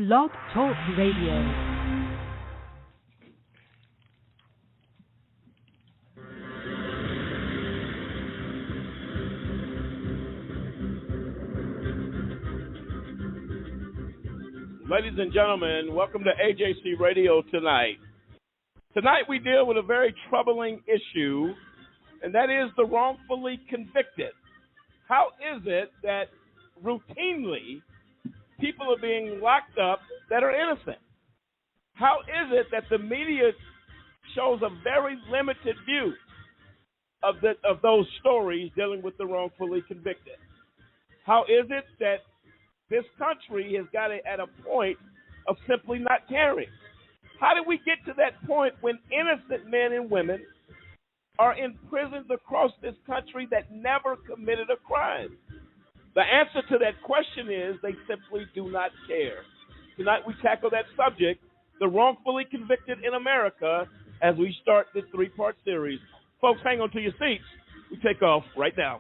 Blog Talk Radio. Ladies and gentlemen, welcome to AJC Radio tonight. Tonight we deal with a very troubling issue, and that is the wrongfully convicted. How is it that routinely people are being locked up that are innocent? How is it that the media shows a very limited view of those stories dealing with the wrongfully convicted? How is it that this country has got it at a point of simply not caring? How did we get to that point when innocent men and women are in prisons across this country that never committed a crime? The answer to that question is they simply do not care. Tonight we tackle that subject, the wrongfully convicted in America, as we start this three-part series. Folks, hang on to your seats. We take off right now.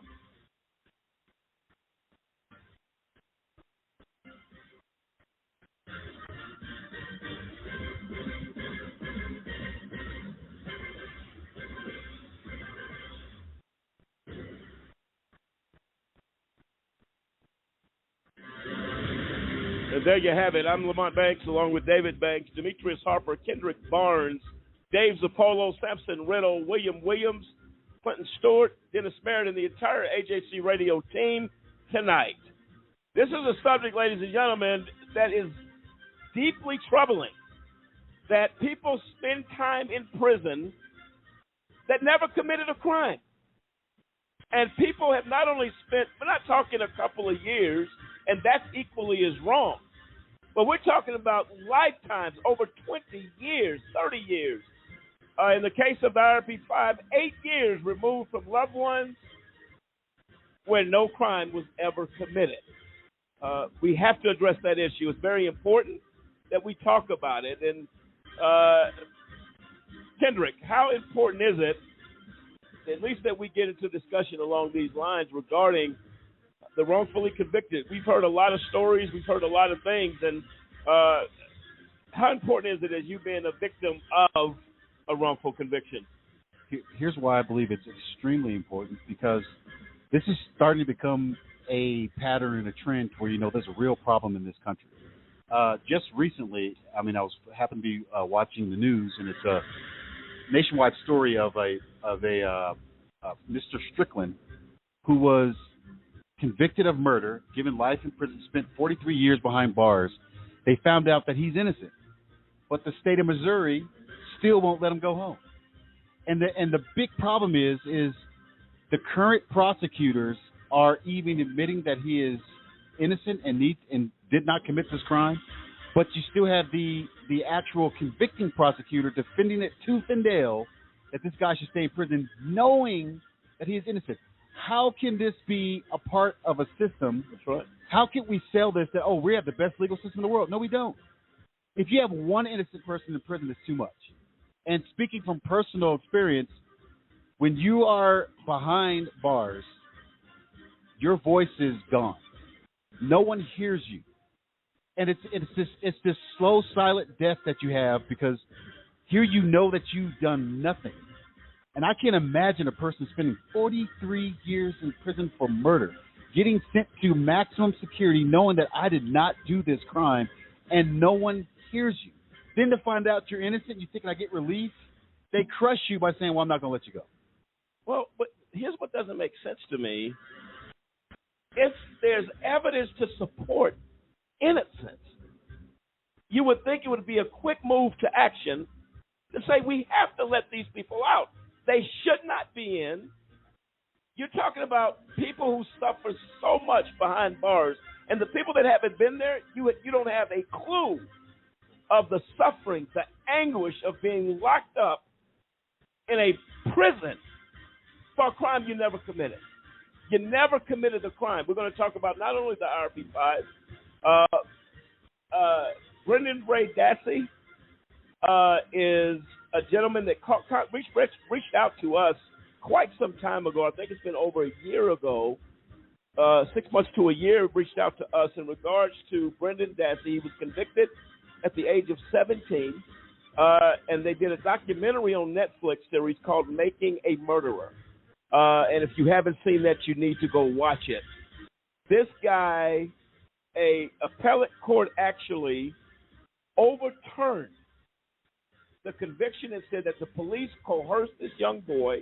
And there you have it. I'm Lamont Banks, along with David Banks, Demetrius Harper, Kendrick Barnes, Dave Zappolo, Samson Riddle, William Williams, Clinton Stewart, Dennis Merritt, and the entire AJC Radio team tonight. This is a subject, ladies and gentlemen, that is deeply troubling, that people spend time in prison that never committed a crime. And people have not only spent, we're not talking a couple of years, and that's equally as wrong. But we're talking about lifetimes, over 20 years, 30 years. In the case of IRP-5, 8 years removed from loved ones where no crime was ever committed. We have to address that issue. It's very important that we talk about it. And Kendrick, how important is it, at least that we get into discussion along these lines regarding the wrongfully convicted? We've heard a lot of stories. We've heard a lot of things. And how important is it as you being a victim of a wrongful conviction? Here's why I believe it's extremely important, because this is starting to become a pattern and a trend where, there's a real problem in this country. Just recently, I happened to be watching the news, and it's a nationwide story of a Mr. Strickland, who was convicted of murder, given life in prison, spent 43 years behind bars. They found out that he's innocent, but the state of Missouri still won't let him go home. And the big problem is the current prosecutors are even admitting that he is innocent and did not commit this crime, but you still have the actual convicting prosecutor defending it tooth and nail that this guy should stay in prison, knowing that he is innocent. How can this be a part of a system? That's right. How can we sell this that, we have the best legal system in the world? No, we don't. If you have one innocent person in prison, it's too much. And speaking from personal experience, when you are behind bars, your voice is gone. No one hears you. And it's this slow, silent death that you have, because here you know that you've done nothing. And I can't imagine a person spending 43 years in prison for murder, getting sent to maximum security, knowing that I did not do this crime, and no one hears you. Then to find out you're innocent, you think I get relief, they crush you by saying, I'm not going to let you go. Well, but here's what doesn't make sense to me. If there's evidence to support innocence, you would think it would be a quick move to action to say we have to let these people out. They should not be in. You're talking about people who suffer so much behind bars, and the people that haven't been there, you don't have a clue of the suffering, the anguish of being locked up in a prison for a crime you never committed. You never committed the crime. We're going to talk about not only the IRP-5. Brendan Dassey is a gentleman that reached out to us quite some time ago. I think it's been over a year ago, 6 months to a year, reached out to us in regards to Brendan Dassey. He was convicted at the age of 17, and they did a documentary on Netflix series called Making a Murderer. And if you haven't seen that, you need to go watch it. This guy, a appellate court actually overturned the conviction and said that the police coerced this young boy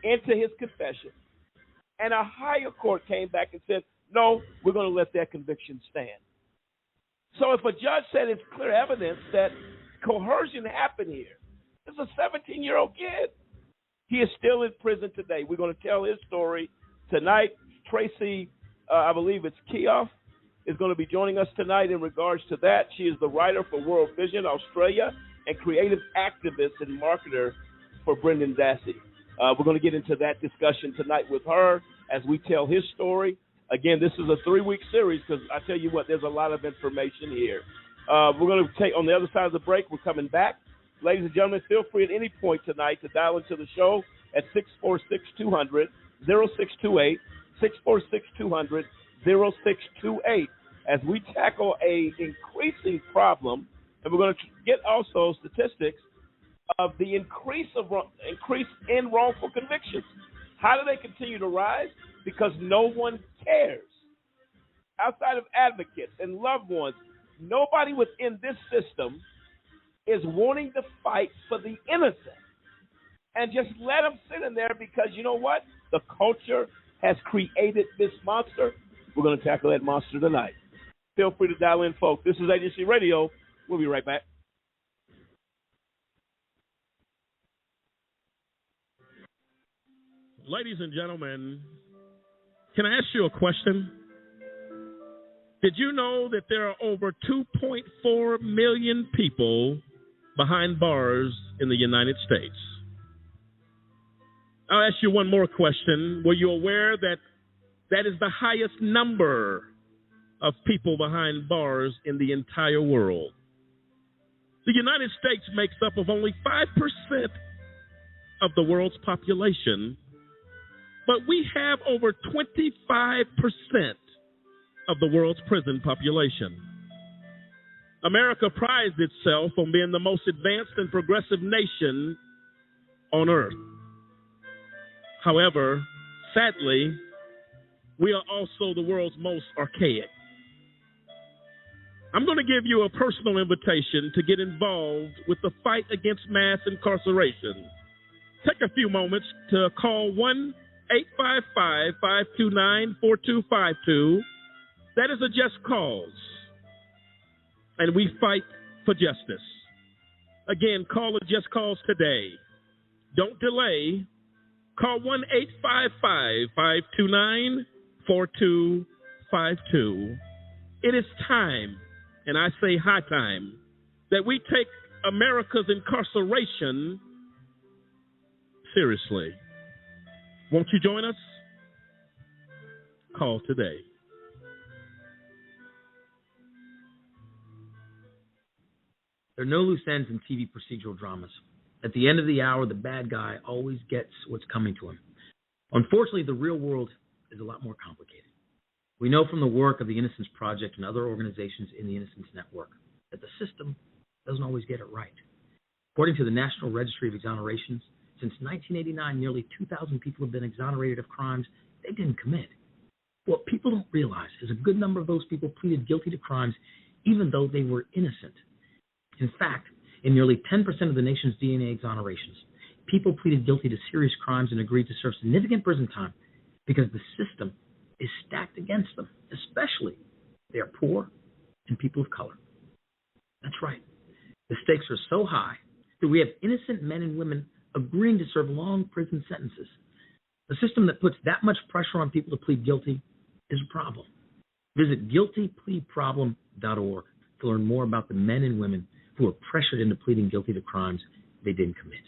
into his confession. And a higher court came back and said, no, we're going to let that conviction stand. So if a judge said it's clear evidence that coercion happened here, this is a 17-year-old kid. He is still in prison today. We're going to tell his story tonight. Tracy, I believe it's Keough, is going to be joining us tonight in regards to that. She is the writer for World Vision Australia and creative activist and marketer for Brendan Dassey. We're going to get into that discussion tonight with her as we tell his story. Again, this is a 3-week series because I tell you what, there's a lot of information here. We're going to take, on the other side of the break, we're coming back. Ladies and gentlemen, feel free at any point tonight to dial into the show at 646-200-0628, 646-200-0628, as we tackle a increasing problem, and we're going to get also statistics of the increase in wrongful convictions. How do they continue to rise? Because no one cares. Outside of advocates and loved ones, nobody within this system is wanting to fight for the innocent and just let them sit in there because you know what? The culture has created this monster. We're going to tackle that monster tonight. Feel free to dial in, folks. This is AJC Radio. We'll be right back. Ladies and gentlemen, can I ask you a question? Did you know that there are over 2.4 million people behind bars in the United States? I'll ask you one more question. Were you aware that that is the highest number of people behind bars in the entire world? The United States makes up of only 5% of the world's population, but we have over 25% of the world's prison population. America prides itself on being the most advanced and progressive nation on earth. However, sadly, we are also the world's most archaic. I'm going to give you a personal invitation to get involved with the fight against mass incarceration. Take a few moments to call 1-855-529-4252. That is a just cause. And we fight for justice. Again, call a just cause today. Don't delay. Call 1-855-529-4252. It is time, and I say high time, that we take America's incarceration seriously. Won't you join us? Call today. There are no loose ends in TV procedural dramas. At the end of the hour, the bad guy always gets what's coming to him. Unfortunately, the real world is a lot more complicated. We know from the work of the Innocence Project and other organizations in the Innocence Network that the system doesn't always get it right. According to the National Registry of Exonerations, since 1989, nearly 2,000 people have been exonerated of crimes they didn't commit. What people don't realize is a good number of those people pleaded guilty to crimes even though they were innocent. In fact, in nearly 10% of the nation's DNA exonerations, people pleaded guilty to serious crimes and agreed to serve significant prison time because the system is stacked against them, especially if they are poor and people of color. That's right. The stakes are so high that we have innocent men and women agreeing to serve long prison sentences. A system that puts that much pressure on people to plead guilty is a problem. Visit guiltypleaproblem.org to learn more about the men and women who are pressured into pleading guilty to crimes they didn't commit.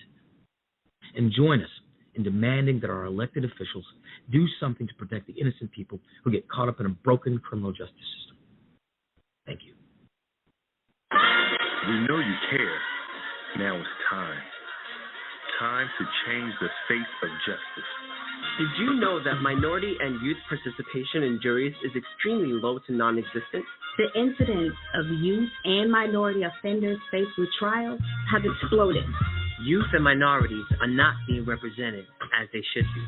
And join us in demanding that our elected officials do something to protect the innocent people who get caught up in a broken criminal justice system. Thank you. We know you care. Now it's time time to change the face of justice. Did you know that minority and youth participation in juries is extremely low to non-existent? The incidence of youth and minority offenders faced with trials have exploded. Youth and minorities are not being represented as they should be.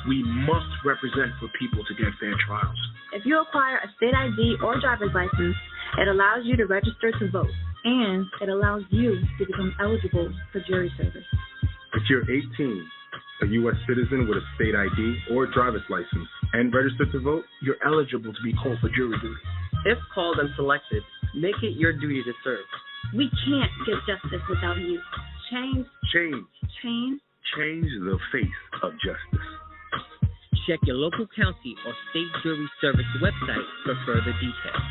We must represent for people to get fair trials. If you acquire a state ID or driver's license, it allows you to register to vote, and it allows you to become eligible for jury service. If you're 18, a U.S. citizen with a state ID or driver's license, and registered to vote, you're eligible to be called for jury duty. If called and selected, make it your duty to serve. We can't get justice without you. Change the face of justice. Check your local county or state jury service website for further details.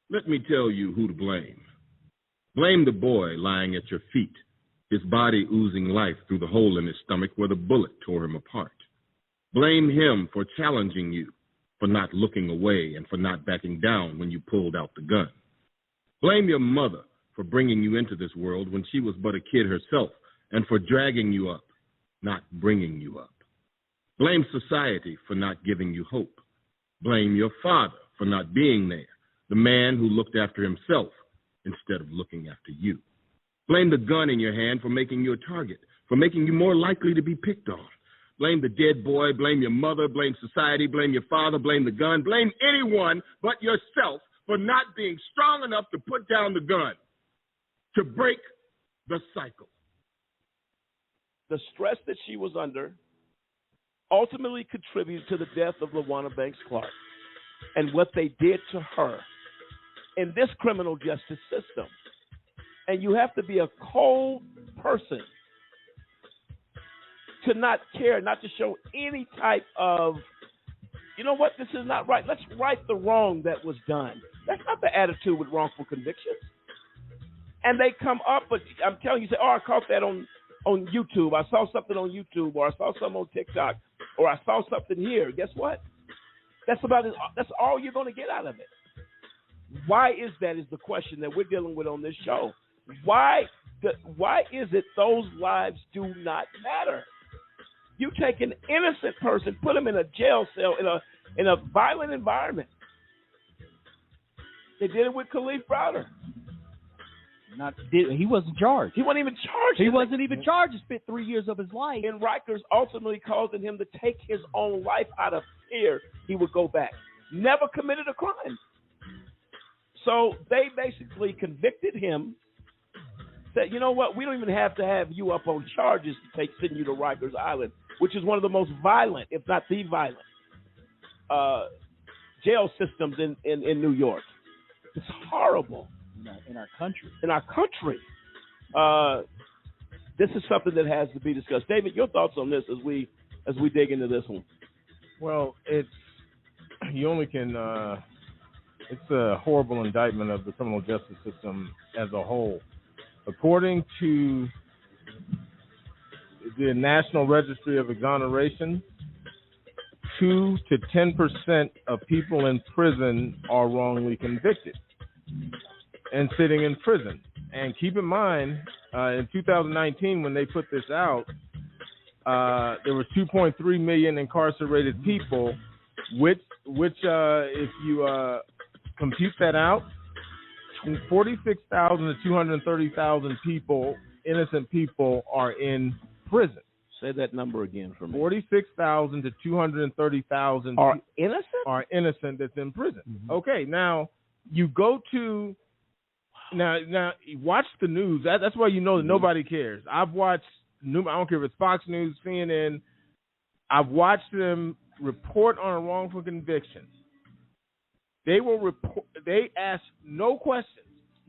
Let me tell you who to blame. Blame the boy lying at your feet, his body oozing life through the hole in his stomach where the bullet tore him apart. Blame him for challenging you, for not looking away and for not backing down when you pulled out the gun. Blame your mother for bringing you into this world when she was but a kid herself and for dragging you up, not bringing you up. Blame society for not giving you hope. Blame your father for not being there, the man who looked after himself instead of looking after you. Blame the gun in your hand for making you a target, for making you more likely to be picked on. Blame the dead boy, blame your mother, blame society, blame your father, blame the gun, blame anyone but yourself for not being strong enough to put down the gun, to break the cycle. The stress that she was under ultimately contributed to the death of LaWanna Banks Clark and what they did to her in this criminal justice system. And you have to be a cold person to not care, not to show any type of, you know what, this is not right. Let's right the wrong that was done. That's not the attitude with wrongful convictions. And they come up, but I'm telling you, say, oh, I caught that on YouTube. I saw something on YouTube, or I saw something on TikTok, or I saw something here. Guess what? That's all you're going to get out of it. Why is that is the question that we're dealing with on this show. Why is it those lives do not matter? You take an innocent person, put him in a jail cell in a violent environment. They did it with Khalif Browder. He wasn't charged. He wasn't even charged. He wasn't even charged. He spent 3 years of his life. And Rikers ultimately causing him to take his own life out of fear he would go back. Never committed a crime. So they basically convicted him. Said, you know what? We don't even have to have you up on charges to send you to Rikers Island, which is one of the most violent, if not the violent, jail systems in New York. It's horrible. In our country. In our country. This is something that has to be discussed. David, your thoughts on this as we dig into this one? Well, it's a horrible indictment of the criminal justice system as a whole. According to the National Registry of Exoneration, 2 to 10% of people in prison are wrongly convicted and sitting in prison. And keep in mind, in 2019, when they put this out, there were 2.3 million incarcerated people, which if you compute that out, 46,000 to 230,000 people, innocent people, are in prison. Say that number again for me. 46,000 to 230,000 are innocent? Are innocent that's in prison. Mm-hmm. Okay, now you go to now watch the news. That's why you know that nobody cares. I've watched I don't care if it's Fox News, CNN. I've watched them report on a wrongful conviction. They will report. They ask no questions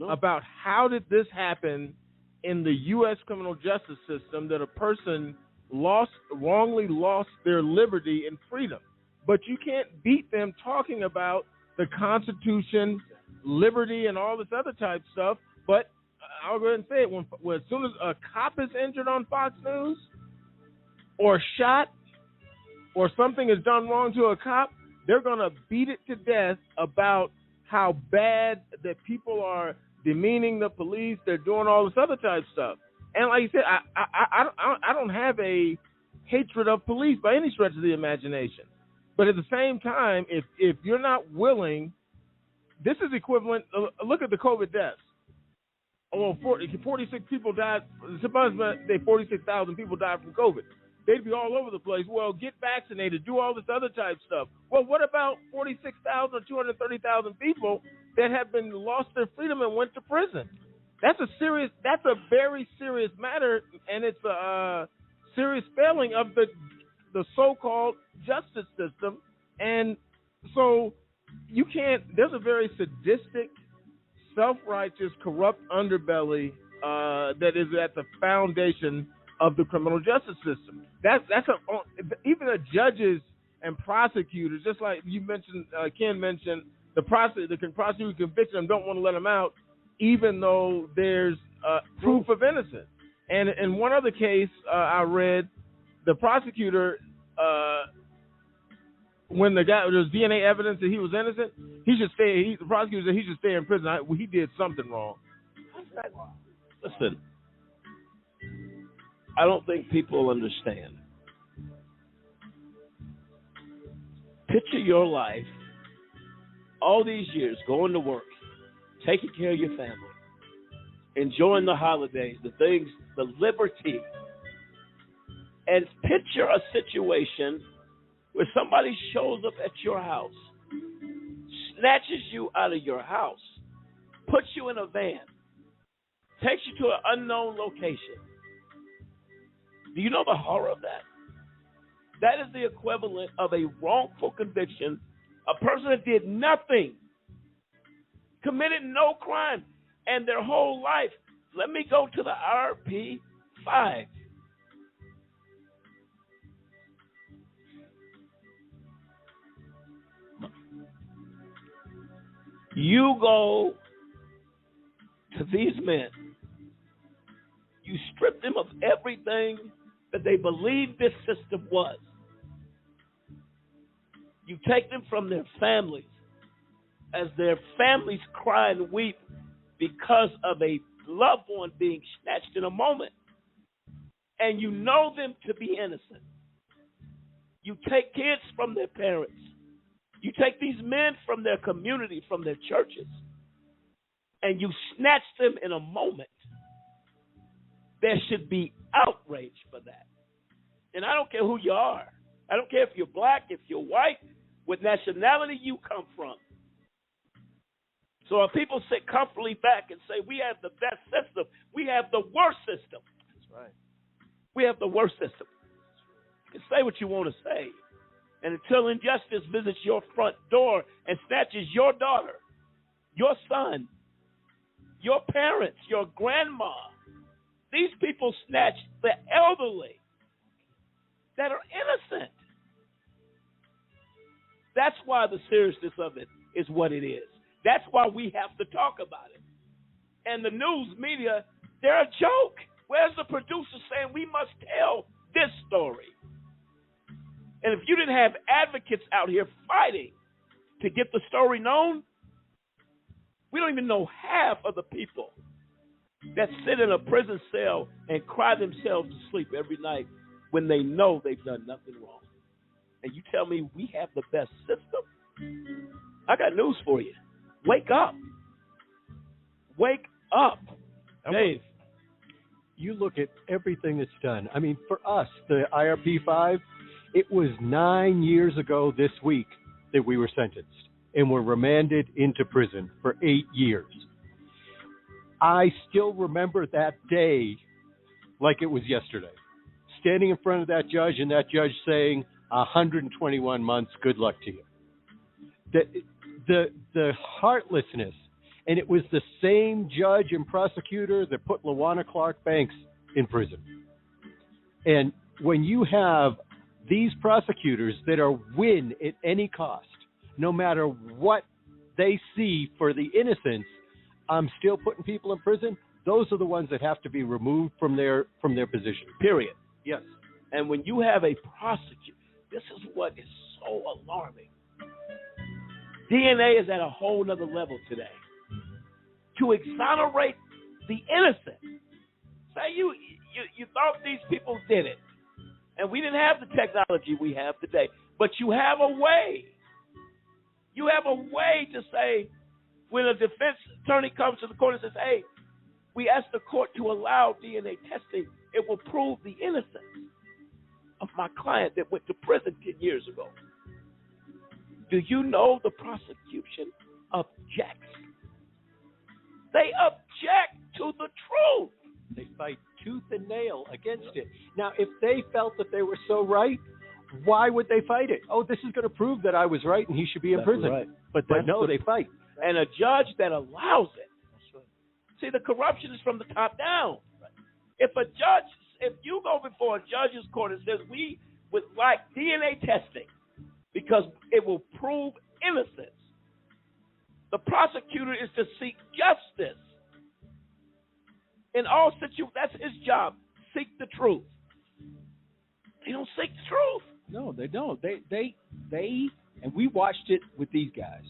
about how did this happen in the U.S. criminal justice system that a person wrongly lost their liberty and freedom. But you can't beat them talking about the Constitution, liberty, and all this other type stuff. But I'll go ahead and say it: when as soon as a cop is injured on Fox News, or shot, or something is done wrong to a cop, they're going to beat it to death about how bad that people are demeaning the police. They're doing all this other type stuff. And like you said, I don't have a hatred of police by any stretch of the imagination. But at the same time, if you're not willing, this is equivalent. Look at the COVID deaths. Oh, 46 people died. Suppose 46,000 people died from COVID. They'd be all over the place. Well, get vaccinated, do all this other type stuff. Well, what about 46,000 or 230,000 people that have been lost their freedom and went to prison? That's a very serious matter, and it's a serious failing of the so-called justice system. And so you can't. There's a very sadistic, self-righteous, corrupt underbelly that is at the foundation of the criminal justice system. Even the judges and prosecutors, just like you mentioned, Ken mentioned, the prosecutor convict them, don't want to let them out, even though there's proof of innocence. And in one other case I read, the prosecutor, when there's DNA evidence that he was innocent, the prosecutor said he should stay in prison. He did something wrong. Listen, I don't think people understand. Picture your life, all these years, going to work, taking care of your family, enjoying the holidays, the things, the liberty, and picture a situation where somebody shows up at your house, snatches you out of your house, puts you in a van, takes you to an unknown location. Do you know the horror of that? That is the equivalent of a wrongful conviction. A person that did nothing, committed no crime, and their whole life, let me go to the RP 5. You go to these men, you strip them of everything that they believed this system was. You take them from their families as their families cry and weep because of a loved one being snatched in a moment. And you know them to be innocent. You take kids from their parents. You take these men from their community, from their churches, and you snatch them in a moment. There should be outrage for that. And I don't care who you are. I don't care if you're black, if you're white, what nationality you come from. So if people sit comfortably back and say, we have the best system, we have the worst system. That's right. We have the worst system. You can say what you want to say. And until injustice visits your front door and snatches your daughter, your son, your parents, your grandma, these people snatch the elderly that are innocent. That's why the seriousness of it is what it is. That's why we have to talk about it. And the news media, they're a joke. Where's the producer saying we must tell this story? And if you didn't have advocates out here fighting to get the story known, we don't even know half of the people that sit in a prison cell and cry themselves to sleep every night when they know they've done nothing wrong. And you tell me we have the best system? I got news for you. Wake up. Wake up. Dave. You look at everything that's done. I mean, for us, the IRP 5, it was 9 years ago this week that we were sentenced and were remanded into prison for 8 years. I still remember that day like it was yesterday, standing in front of that judge and that judge saying, 121 months, good luck to you. The heartlessness, and it was the same judge and prosecutor that put LaWanna Clark Banks in prison. And when you have these prosecutors that are win at any cost, no matter what they see for the innocence, I'm still putting people in prison, those are the ones that have to be removed from their position. Period. Yes. And when you have a prosecutor, this is what is so alarming. DNA is at a whole nother level today. To exonerate the innocent. Say you thought these people did it. And we didn't have the technology we have today. But you have a way. You have a way to say, when a defense attorney comes to the court and says, hey, we asked the court to allow DNA testing, it will prove the innocence of my client that went to prison 10 years ago. Do you know the prosecution objects? They object to the truth. They fight tooth and nail against it. Now, if they felt that they were so right, why would they fight it? Oh, this is going to prove that I was right and he should be in prison. Right. But no, they fight. And a judge that allows it. See, the corruption is from the top down. If you go before a judge's court and says we would like DNA testing because it will prove innocence, the prosecutor is to seek justice. In all situations, that's his job. Seek the truth. They don't seek the truth. No, they don't. They and we watched it with these guys.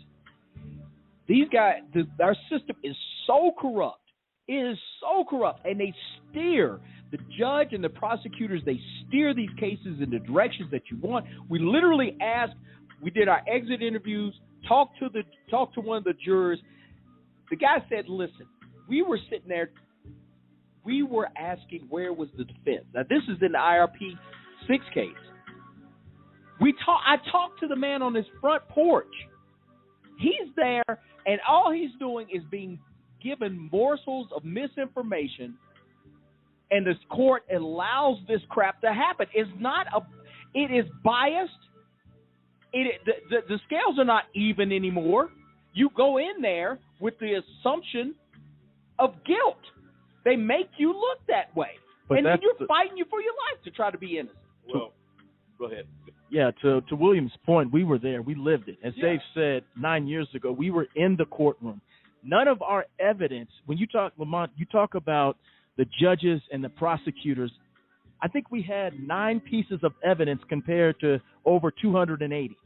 These guys, our system is so corrupt. It is so corrupt, and they steer the judge and the prosecutors. They steer these cases in the directions that you want. We literally asked. We did our exit interviews. Talked to one of the jurors. The guy said, "Listen, we were sitting there. We were asking where was the defense. Now this is in the IRP 6 case. I talked to the man on his front porch. He's there, and all he's doing is being given morsels of misinformation, and this court allows this crap to happen. It is biased. The scales are not even anymore. You go in there with the assumption of guilt. They make you look that way, and then you're fighting for your life to try to be innocent." Well, go ahead. Yeah, to William's point, we were there. We lived it. As Dave said 9 years ago, we were in the courtroom. None of our evidence, when you talk, Lamont, you talk about the judges and the prosecutors, I think we had 9 pieces of evidence compared to over 280.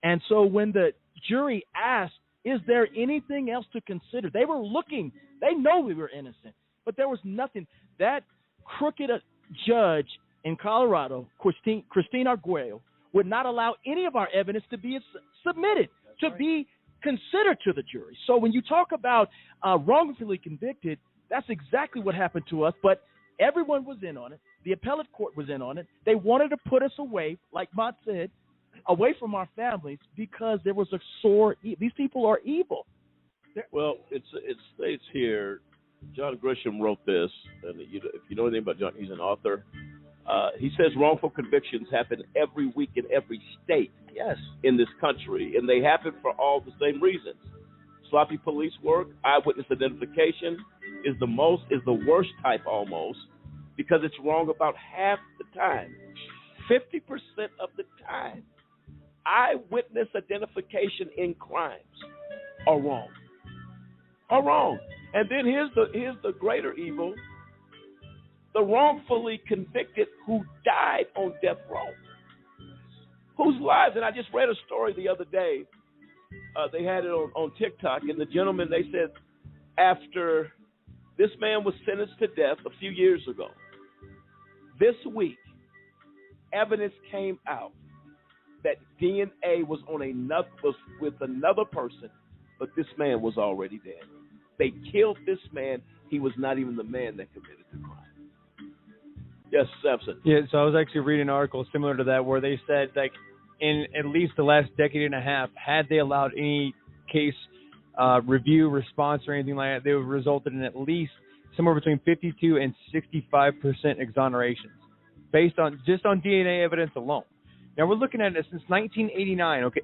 And so when the jury asked, is there anything else to consider? They were looking. They know we were innocent, but there was nothing. That crooked judge in Colorado, Christine Arguello, would not allow any of our evidence to be submitted, be considered to the jury. So when you talk about wrongfully convicted, that's exactly what happened to us. But everyone was in on it. The appellate court was in on it. They wanted to put us away, like Mott said, away from our families because there was a sore. These people are evil. Well, it states here. John Grisham wrote this, and if you know anything about John, he's an author. He says wrongful convictions happen every week in every state in this country, and they happen for all the same reasons. Sloppy police work, eyewitness identification is the worst type almost, because it's wrong about half the time. 50% of the time, eyewitness identification in crimes are wrong. And then here's the greater evil. The wrongfully convicted who died on death row, whose lives, and I just read a story the other day, they had it on TikTok, and the gentleman, they said, after this man was sentenced to death a few years ago, this week, evidence came out that DNA was with another person, but this man was already dead. They killed this man. He was not even the man that committed the crime. Yes, Samson. Yeah, so I was actually reading an article similar to that where they said, like, in at least the last decade and a half, had they allowed any case review, response, or anything like that, they would have resulted in at least somewhere between 52 and 65% exonerations based on DNA evidence alone. Now, we're looking at it since 1989, okay?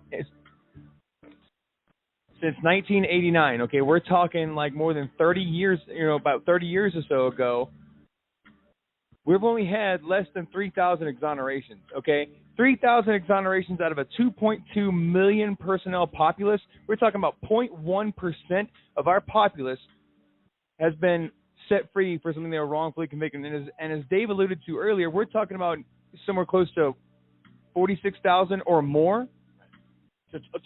Since 1989, okay? We're talking like more than 30 years, about 30 years or so ago. We've only had less than 3,000 exonerations, okay? 3,000 exonerations out of a 2.2 million personnel populace. We're talking about 0.1% of our populace has been set free for something they were wrongfully convicted. And as Dave alluded to earlier, we're talking about somewhere close to 46,000 or more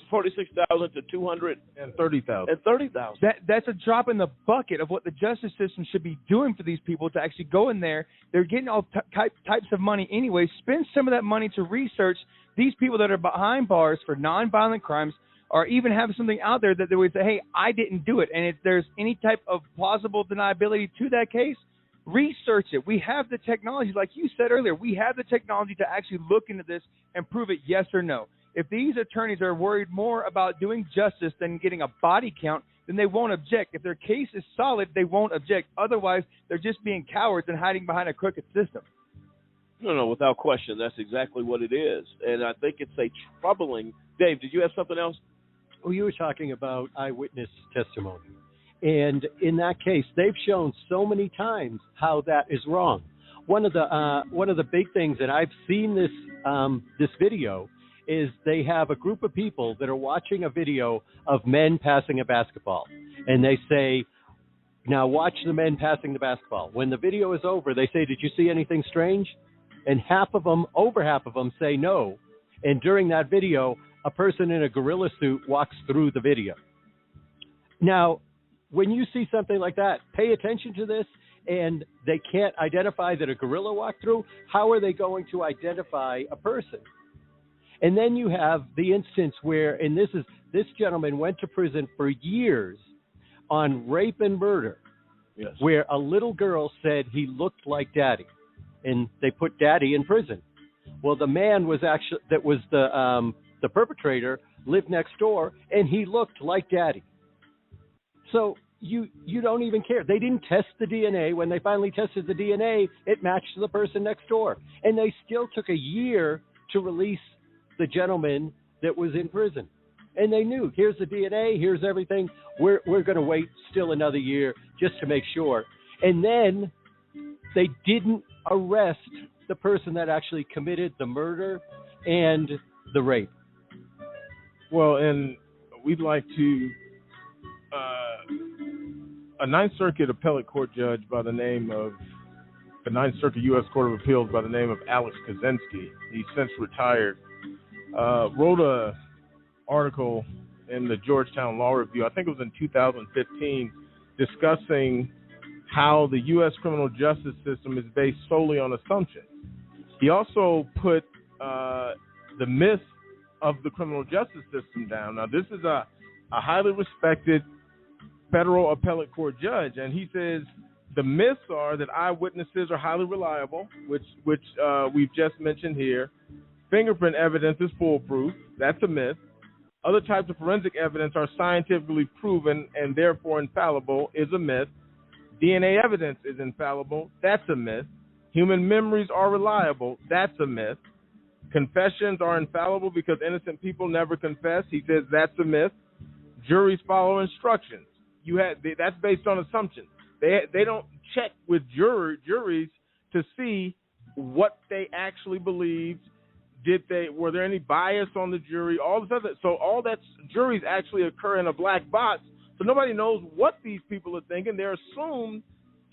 46,000 to 230,000. And 30,000. That's a drop in the bucket of what the justice system should be doing for these people to actually go in there. They're getting all types of money anyway. Spend some of that money to research these people that are behind bars for nonviolent crimes, or even have something out there that they would say, hey, I didn't do it. And if there's any type of plausible deniability to that case, research it. We have the technology, like you said earlier, we have the technology to actually look into this and prove it yes or no. If these attorneys are worried more about doing justice than getting a body count, then they won't object. If their case is solid, they won't object. Otherwise, they're just being cowards and hiding behind a crooked system. No, without question, that's exactly what it is. And I think it's a troubling... Dave, did you have something else? Well, you were talking about eyewitness testimony. And in that case, they've shown so many times how that is wrong. One of the big things, and I've seen this video, is they have a group of people that are watching a video of men passing a basketball. And they say, now watch the men passing the basketball. When the video is over, they say, did you see anything strange? And over half of them say no. And during that video, a person in a gorilla suit walks through the video. Now, when you see something like that, pay attention to this, and they can't identify that a gorilla walked through. How are they going to identify a person? And then you have the instance where, and this gentleman went to prison for years on rape and murder, yes, where a little girl said he looked like Daddy, and they put Daddy in prison. Well, the man was actually, that was the perpetrator, lived next door, and he looked like Daddy. So you don't even care. They didn't test the DNA. When they finally tested the DNA, it matched the person next door. And they still took a year to release the gentleman that was in prison. And they knew, here's the DNA, here's everything. We're going to wait still another year just to make sure. And then they didn't arrest the person that actually committed the murder and the rape. Well, and we'd like to... a Ninth Circuit appellate court judge by the name of the Ninth Circuit U.S. Court of Appeals by the name of Alex Kaczynski, he's since retired, wrote a article in the Georgetown Law Review, I think it was in 2015, discussing how the U.S. criminal justice system is based solely on assumptions. He also put the myth of the criminal justice system down. Now, this is a highly respected federal appellate court judge, and he says the myths are that eyewitnesses are highly reliable, which we've just mentioned here. Fingerprint evidence is foolproof. That's a myth. Other types of forensic evidence are scientifically proven and therefore infallible is a myth. DNA evidence is infallible. That's a myth. Human memories are reliable. That's a myth. Confessions are infallible because innocent people never confess. He says that's a myth. Juries follow instructions. That's based on assumptions. They don't check with juries to see what they actually believed. Were there any bias on the jury? All this other, so all that juries actually occur in a black box. So nobody knows what these people are thinking. They're assumed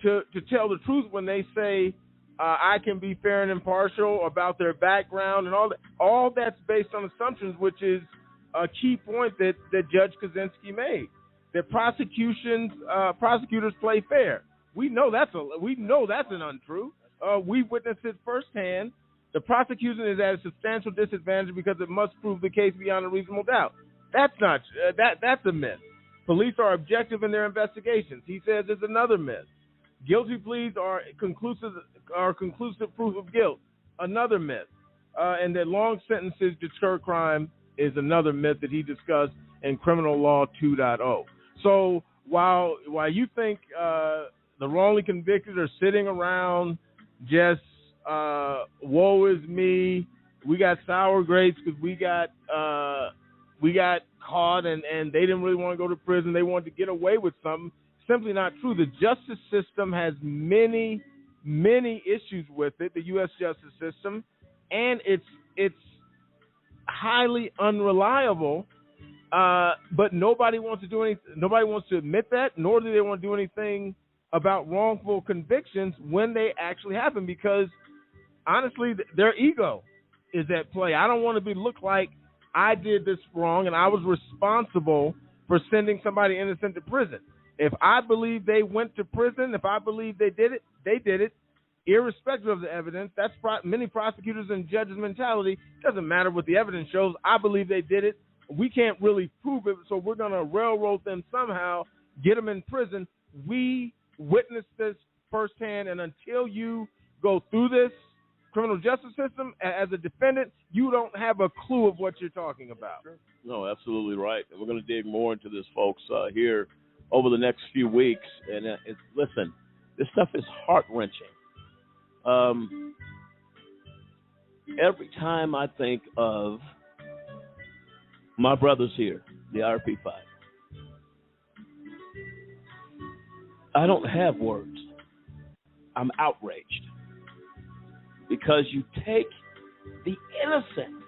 to tell the truth when they say I can be fair and impartial about their background and all that. All that's based on assumptions, which is a key point that Judge Kaczynski made. That prosecutors play fair. We know that's an untrue. We witnessed it firsthand. The prosecution is at a substantial disadvantage because it must prove the case beyond a reasonable doubt. That's not that's a myth. Police are objective in their investigations. He says it's another myth. Guilty pleas are conclusive proof of guilt. Another myth. And that long sentences deter crime is another myth that he discussed in Criminal Law 2.0. So while you think the wrongly convicted are sitting around just woe is me, we got sour grapes because we got caught and they didn't really want to go to prison, they wanted to get away with something, simply not true. The justice system has many issues with it, the U.S. justice system, and it's highly unreliable. But nobody wants to do anything. Nobody wants to admit that, nor do they want to do anything about wrongful convictions when they actually happen, because honestly, their ego is at play. I don't want to look like I did this wrong and I was responsible for sending somebody innocent to prison. If I believe they went to prison, if I believe they did it, they did it, irrespective of the evidence. That's many prosecutors and judges' mentality. It doesn't matter what the evidence shows. I believe they did it. We can't really prove it, so we're going to railroad them somehow, get them in prison. We witnessed this firsthand, and until you go through this criminal justice system as a defendant, you don't have a clue of what you're talking about. No, absolutely right. And we're going to dig more into this, folks, here over the next few weeks. And listen, this stuff is heart-wrenching. Every time I think of my brothers here, the IRP5, I don't have words. I'm outraged. Because you take the innocent.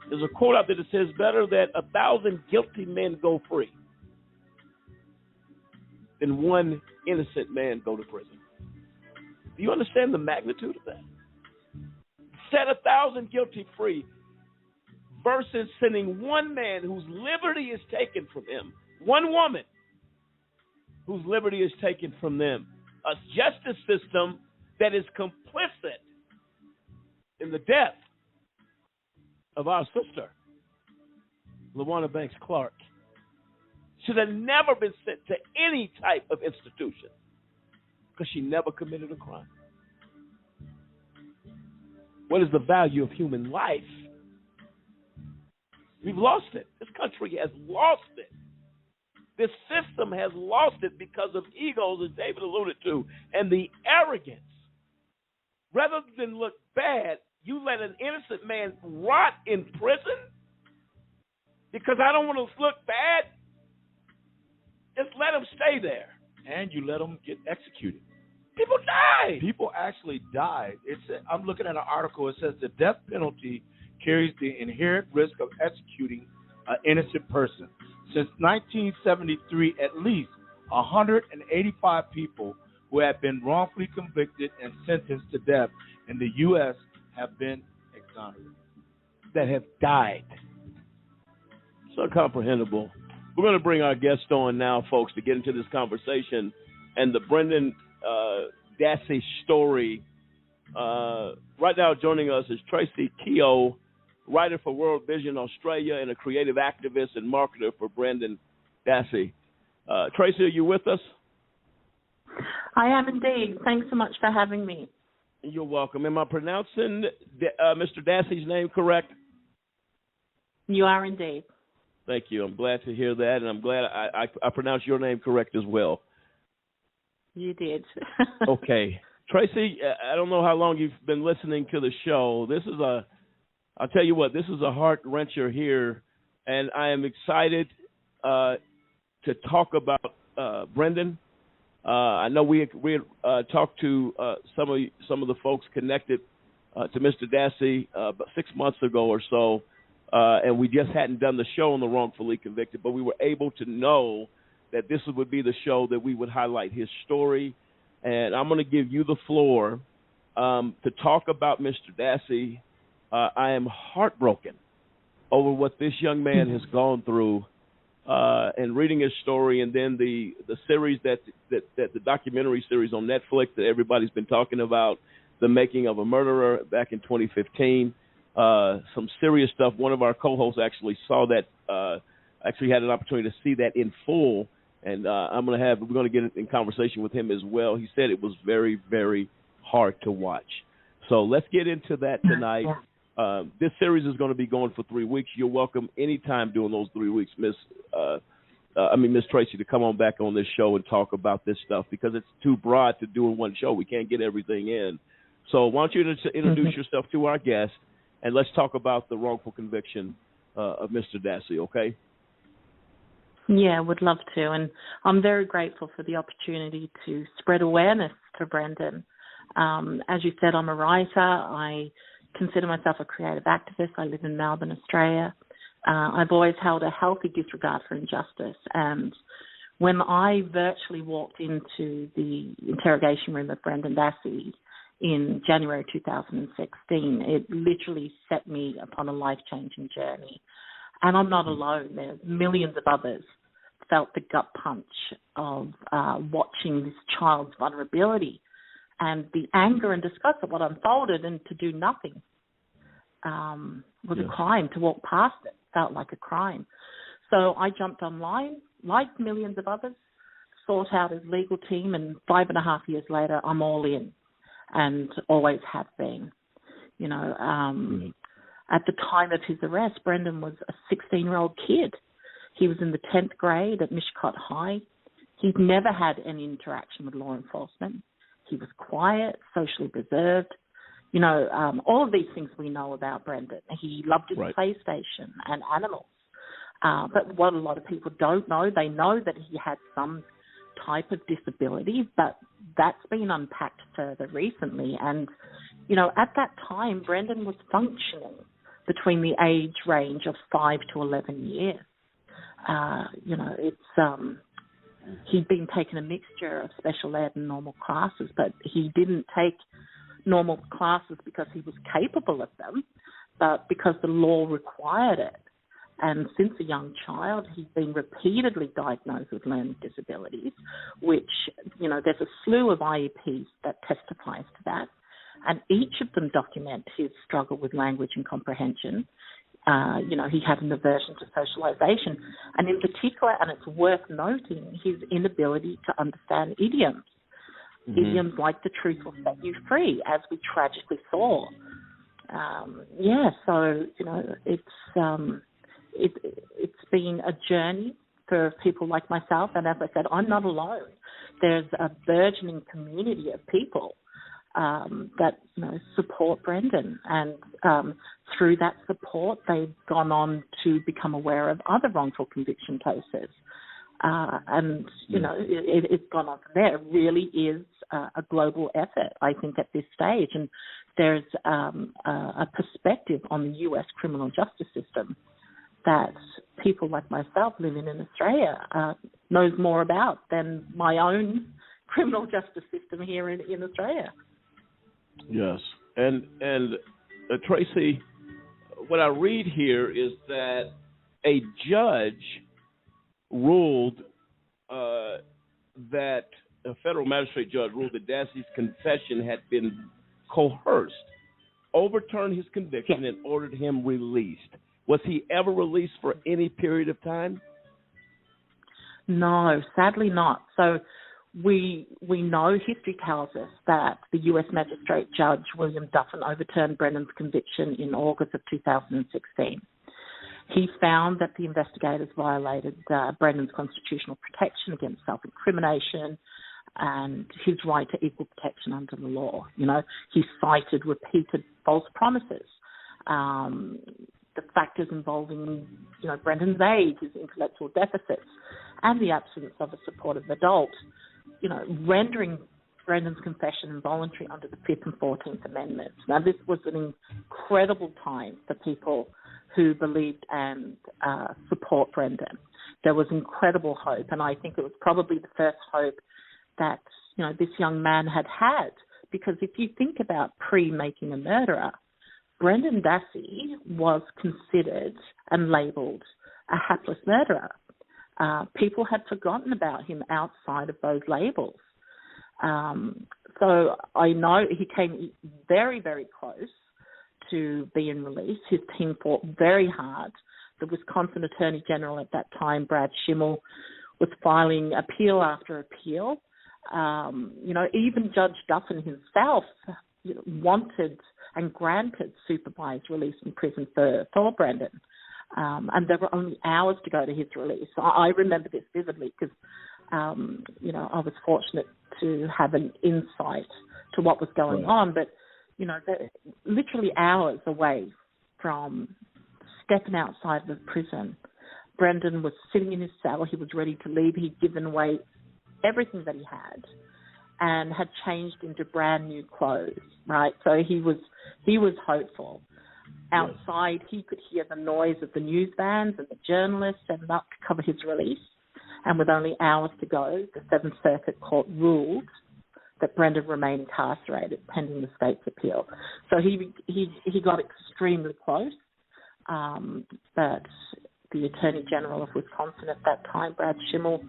There's a quote out there that says, better that 1,000 guilty men go free than one innocent man go to prison. Do you understand the magnitude of that? Set 1,000 guilty free versus sending one man whose liberty is taken from him, one woman whose liberty is taken from them, a justice system that is complicit in the death of our sister, LaWanda Banks Clark, should have never been sent to any type of institution because she never committed a crime. What is the value of human life? We've lost it. This country has lost it. This system has lost it because of egos, as David alluded to, and the arrogance. Rather than look bad, you let an innocent man rot in prison because I don't want to look bad. Just let him stay there. And you let him get executed. People die. People actually died. I'm looking at an article. It says the death penalty carries the inherent risk of executing an innocent person. Since 1973, at least 185 people who have been wrongfully convicted and sentenced to death in the U.S. have been exonerated. That have died. It's incomprehensible. We're going to bring our guest on now, folks, to get into this conversation and the Brendan Dassey story. Right now joining us is Tracy Keogh, writer for World Vision Australia and a creative activist and marketer for Brendan Dassey. Tracy, are you with us? I am indeed. Thanks so much for having me. You're welcome. Am I pronouncing Mr. Dassey's name correct? You are indeed. Thank you. I'm glad to hear that, and I'm glad I pronounced your name correct as well. You did. Okay. Tracy, I don't know how long you've been listening to the show. I'll tell you what, this is a heart-wrencher here, and I am excited to talk about Brendan. I know we talked to some of the folks connected to Mr. Dassey about 6 months ago or so, and we just hadn't done the show on the wrongfully convicted, but we were able to know that this would be the show that we would highlight his story. And I'm going to give you the floor to talk about Mr. Dassey. I am heartbroken over what this young man has gone through, and reading his story, and then the series that the documentary series on Netflix that everybody's been talking about, The Making of a Murderer, back in 2015. Some serious stuff. One of our co-hosts actually saw that. Actually had an opportunity to see that in full, and we're going to get in conversation with him as well. He said it was very, very hard to watch. So let's get into that tonight. This series is going to be going for 3 weeks. You're welcome anytime during those 3 weeks, Miss Tracy, to come on back on this show and talk about this stuff because it's too broad to do in one show. We can't get everything in. So why don't you introduce yourself to our guest, and let's talk about the wrongful conviction of Mr. Dassey, okay? Yeah, would love to. And I'm very grateful for the opportunity to spread awareness to Brendan. As you said, I'm a writer. I consider myself a creative activist. I live in Melbourne, Australia. I've always held a healthy disregard for injustice. And when I virtually walked into the interrogation room of Brendan Dassey, in January 2016. It literally set me upon a life-changing journey. And I'm not alone. There's millions of others felt the gut punch of watching this child's vulnerability and the anger and disgust of what unfolded, and to do nothing was a crime. To walk past it felt like a crime. So I jumped online, like millions of others, sought out his legal team, and 5.5 years later, I'm all in and always have been. You know, at the time of his arrest, Brendan was a 16-year-old kid. He was in the 10th grade at Mishcot High. He'd never had any interaction with law enforcement. He was quiet, socially reserved. You know, all of these things we know about Brendan. He loved his PlayStation and animals. But what a lot of people don't know, they know that he had some type of disability, but that's been unpacked further recently. And, you know, at that time, Brendan was functioning between the age range of 5 to 11 years. You know, it's he'd been taking a mixture of special ed and normal classes, but he didn't take normal classes because he was capable of them, but because the law required it. And since a young child, he's been repeatedly diagnosed with learning disabilities, which, you know, there's a slew of IEPs that testifies to that. And each of them document his struggle with language and comprehension. You know, he had an aversion to socialization. And in particular, and it's worth noting, his inability to understand idioms. Idioms like the truth will set you free, as we tragically saw. So, you know, it's been a journey for people like myself, and as I said, I'm not alone. There's a burgeoning community of people that, you know, support Brendan, and through that support, they've gone on to become aware of other wrongful conviction cases, and you know, it's gone on from there. It really is a global effort, I think, at this stage, and there's a perspective on the U.S. criminal justice system that people like myself living in Australia knows more about than my own criminal justice system here in Australia. Yes. And Tracy, what I read here is that a judge ruled that a federal magistrate judge ruled that Dassey's confession had been coerced, overturned his conviction, and ordered him released. Was he ever released for any period of time? No, sadly not. So we know, history tells us that the U.S. Magistrate Judge William Duffin overturned Brendan's conviction in August of 2016. He found that the investigators violated Brendan's constitutional protection against self-incrimination and his right to equal protection under the law. You know, he cited repeated false promises, the factors involving, you know, Brendan's age, his intellectual deficits, and the absence of a supportive adult, you know, rendering Brendan's confession involuntary under the 5th and 14th Amendments. Now, this was an incredible time for people who believed and support Brendan. There was incredible hope, and I think it was probably the first hope that, you know, this young man had, because if you think about pre-making a murderer, Brendan Dassey was considered and labelled a hapless murderer. People had forgotten about him outside of those labels. So I know he came very, very close to being released. His team fought very hard. The Wisconsin Attorney General at that time, Brad Schimmel, was filing appeal after appeal. You know, even Judge Duffin himself, you know, wanted and granted supervised release from prison for Brendan. And there were only hours to go to his release. I remember this vividly because, you know, I was fortunate to have an insight to what was going on. But, you know, literally hours away from stepping outside the prison, Brendan was sitting in his cell. He was ready to leave. He'd given away everything that he had and had changed into brand new clothes, right? So he was hopeful. Outside, he could hear the noise of the news vans and the journalists setting up to cover his release. And with only hours to go, the Seventh Circuit Court ruled that Brendan remain incarcerated pending the state's appeal. So he got extremely close, but the Attorney General of Wisconsin at that time, Brad Schimmel,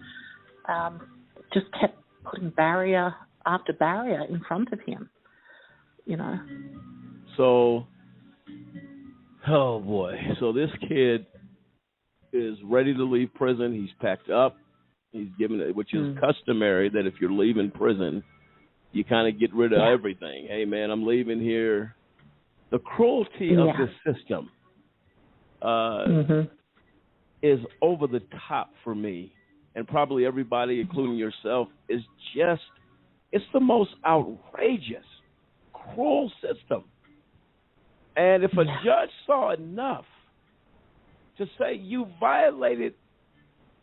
just kept putting barrier after barrier in front of him, you know. So, oh boy. So this kid is ready to leave prison. He's packed up. He's given it, which is customary that if you're leaving prison, you kind of get rid of everything. Hey, man, I'm leaving here. The cruelty of this system is over the top for me, and probably everybody, including yourself, is just, it's the most outrageous, cruel system. And if a judge saw enough to say you violated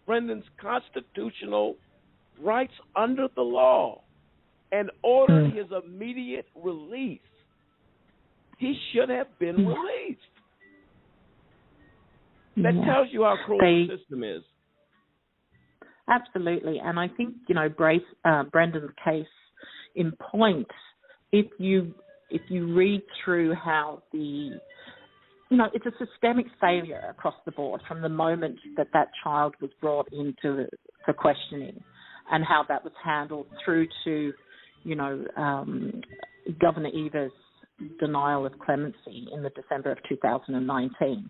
Brendan's constitutional rights under the law and ordered his immediate release, he should have been released. That tells you how cruel the system is. Absolutely. And I think, you know, Brendan's case in point, if you read through how it's a systemic failure across the board from the moment that child was brought into the questioning and how that was handled through to, you know, Governor Evers' denial of clemency in the December of 2019.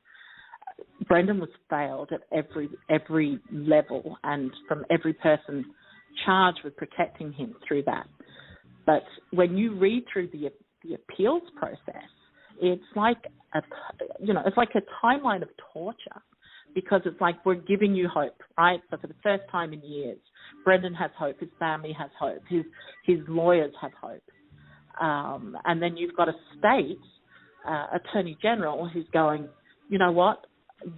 Brendan was failed at every level and from every person charged with protecting him through that. But when you read through the appeals process, it's like a timeline of torture, because it's like we're giving you hope, right? So for the first time in years, Brendan has hope, his family has hope, his lawyers have hope, and then you've got a state attorney general who's going, you know what?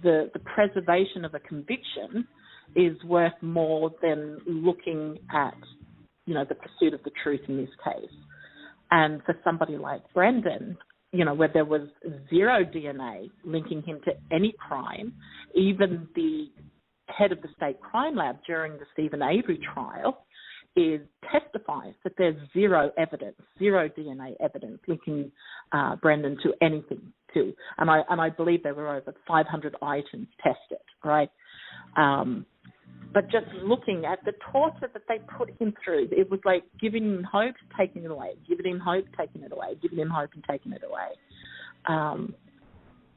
The preservation of a conviction is worth more than looking at, you know, the pursuit of the truth in this case. And for somebody like Brendan, you know, where there was zero DNA linking him to any crime, even the head of the state crime lab during the Stephen Avery trial testifies that there's zero DNA evidence linking Brendan to anything. And I believe there were over 500 items tested, right? But just looking at the torture that they put him through, it was like giving him hope, taking it away, giving him hope, taking it away, giving him hope and taking it away.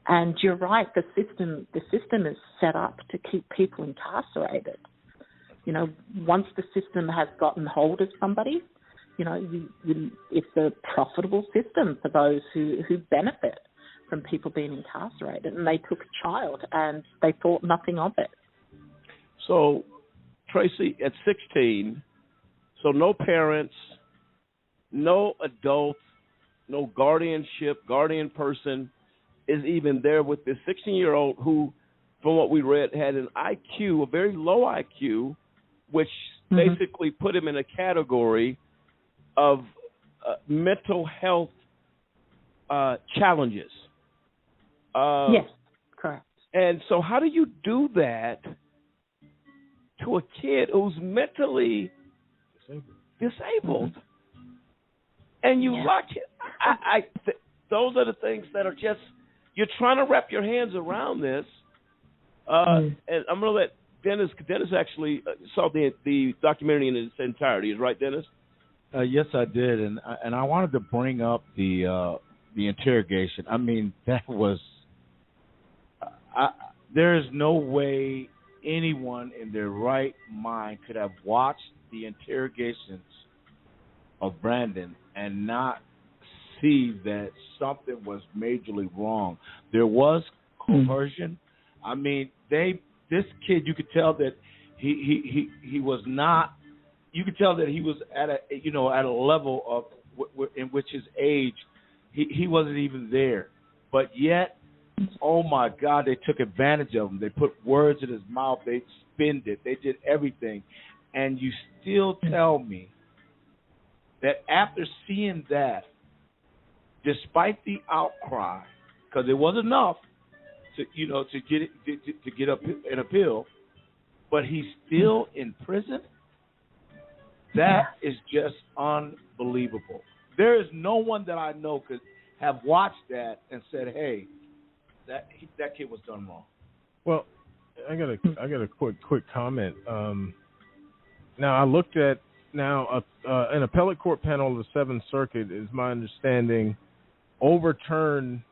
And you're right, the system is set up to keep people incarcerated. You know, once the system has gotten hold of somebody, you know, it's a profitable system for those who benefit from people being incarcerated. And they took a child and they thought nothing of it. So, Tracy, at 16, so no parents, no adult, no guardian person is even there with this 16-year-old who, from what we read, had an IQ, a very low IQ, which basically put him in a category of mental health challenges. Yes, correct. And so how do you do that to a kid who's mentally disabled? And you lock it. Those are the things that are just, you're trying to wrap your hands around this. And I'm going to let Dennis actually saw the documentary in its entirety. Is right, Dennis? Yes, I did. And I wanted to bring up the interrogation. I mean, that was, there is no way anyone in their right mind could have watched the interrogations of Brendan and not see that something was majorly wrong. There was coercion. I mean, this kid, you could tell that he was not. You could tell that he was at a level of in which his age he wasn't even there, but yet. Oh, my God, they took advantage of him. They put words in his mouth. They spinned it. They did everything. And you still tell me that after seeing that, despite the outcry, because it was enough to get up an appeal, but he's still in prison? That is just unbelievable. There is no one that I know could have watched that and said, "Hey, that kid was done wrong." Well, I got a quick comment. Now I looked at an appellate court panel of the Seventh Circuit, is my understanding, overturned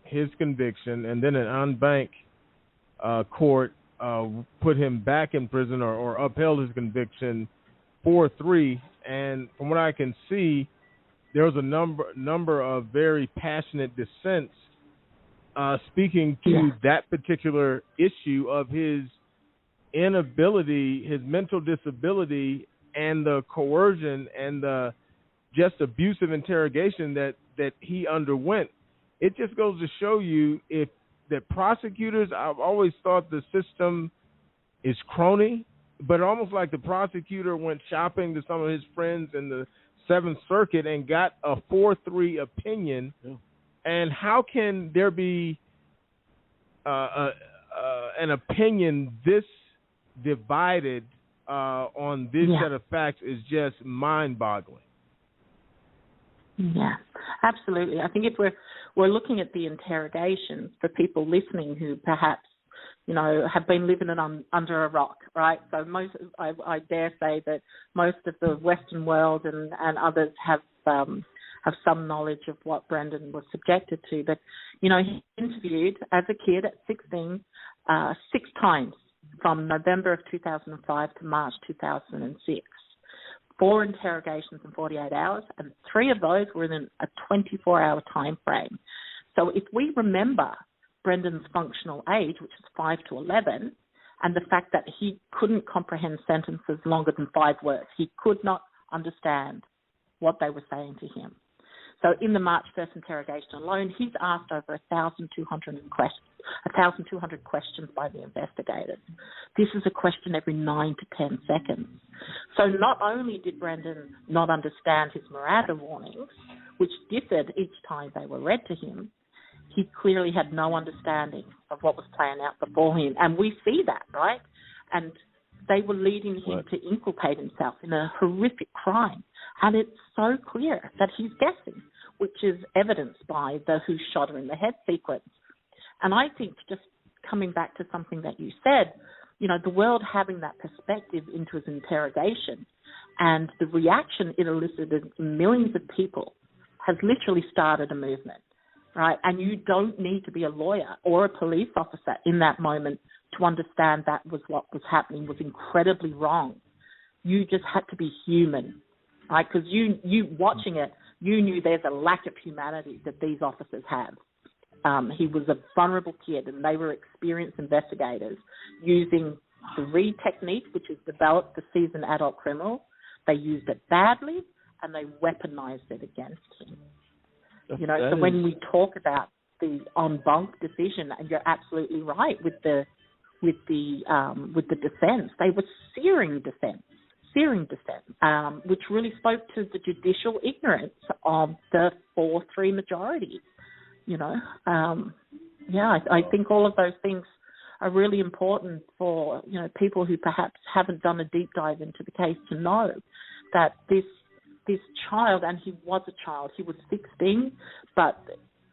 his conviction, and then an en banc court put him back in prison or upheld his conviction 4-3. And from what I can see, there was a number of very passionate dissents speaking to that particular issue of his inability, his mental disability, and the coercion and the just abusive interrogation that he underwent. It just goes to show you that prosecutors, I've always thought the system is crony, but almost like the prosecutor went shopping to some of his friends in the Seventh Circuit and got a 4-3 opinion. Yeah. And how can there be an opinion this divided on this set of facts is just mind-boggling. Yeah, absolutely. I think if we're looking at the interrogations for people listening who perhaps, have been living under a rock, right? So I dare say that most of the Western world and others have some knowledge of what Brendan was subjected to. But, he interviewed as a kid at 16 6 times from November of 2005 to March 2006. 4 interrogations in 48 hours, and 3 of those were in a 24-hour time frame. So if we remember Brendan's functional age, which is 5 to 11, and the fact that he couldn't comprehend sentences longer than 5 words, he could not understand what they were saying to him. So in the March 1st interrogation alone, he's asked over 1,200 questions by the investigators. This is a question every 9 to 10 seconds. So not only did Brendan not understand his Miranda warnings, which differed each time they were read to him, he clearly had no understanding of what was playing out before him. And we see that, right? And they were leading him to inculpate himself in a horrific crime. And it's so clear that he's guessing, which is evidenced by the who shot her in the head sequence. And I think, just coming back to something that you said, the world having that perspective into his interrogation and the reaction it elicited in millions of people has literally started a movement, right? And you don't need to be a lawyer or a police officer in that moment to understand that was what was happening was incredibly wrong. You just had to be human, right? Because you watching it, you knew there's a lack of humanity that these officers have. He was a vulnerable kid, and they were experienced investigators using the Reed technique, which is developed for seasoned adult criminals. They used it badly, and they weaponized it against him. So when we talk about the en banc decision, and you're absolutely right with the dissents, they were searing dissents, which really spoke to the judicial ignorance of the 4-3 majority. I think all of those things are really important for, people who perhaps haven't done a deep dive into the case to know that this child, and he was a child, he was 16, but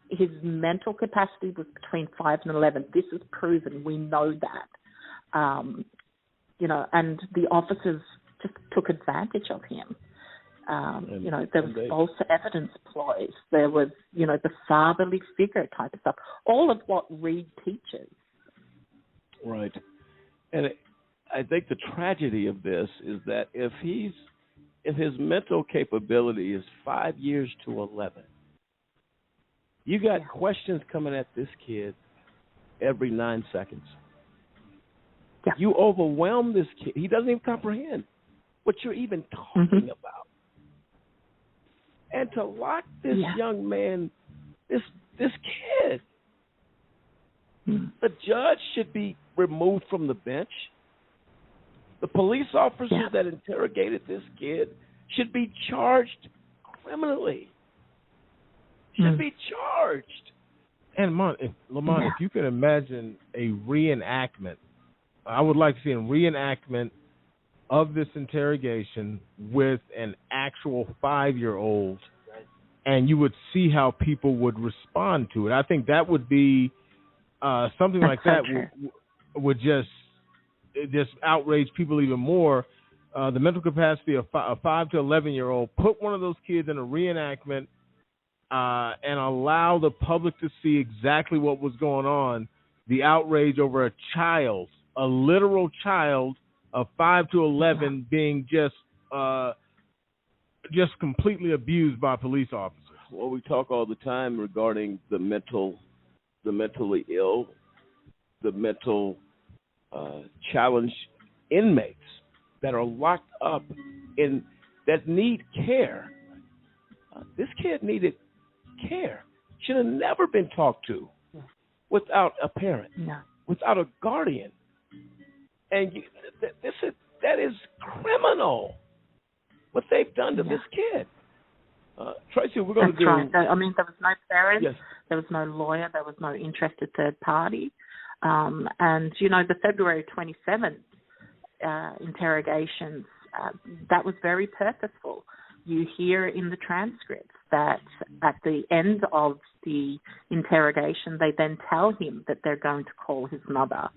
his mental capacity was between 5 and 11. This is proven. We know that. And the officers just took advantage of him. There was false evidence ploys. There was, the fatherly figure type of stuff. All of what Reed teaches. Right. And I think the tragedy of this is that if his mental capability is 5 years to 11, you got questions coming at this kid every 9 seconds. Yeah. You overwhelm this kid. He doesn't even comprehend what you're even talking about. And to lock this young man, this kid, the judge should be removed from the bench. The police officers that interrogated this kid should be charged criminally. Should be charged. And Lamont, if you can imagine a reenactment, I would like to see a reenactment of this interrogation with an actual 5-year-old, and you would see how people would respond to it. I think that would be something like that would just outrage people even more. The mental capacity of a 5 to 11-year-old, put one of those kids in a reenactment and allow the public to see exactly what was going on. The outrage over a child, a literal child of 5 to 11 being just completely abused by police officers. Well, we talk all the time regarding the mentally ill, the mental challenged inmates that are locked up in that need care. This kid needed care. Should have never been talked to without a parent, without a guardian. And that is criminal, what they've done to this kid. Tracy, we're going to do... That's right. I mean, there was no parent, there was no lawyer, there was no interested third party. And, you know, the February 27th interrogations, that was very purposeful. You hear in the transcripts that at the end of the interrogation, they then tell him that they're going to call his mother.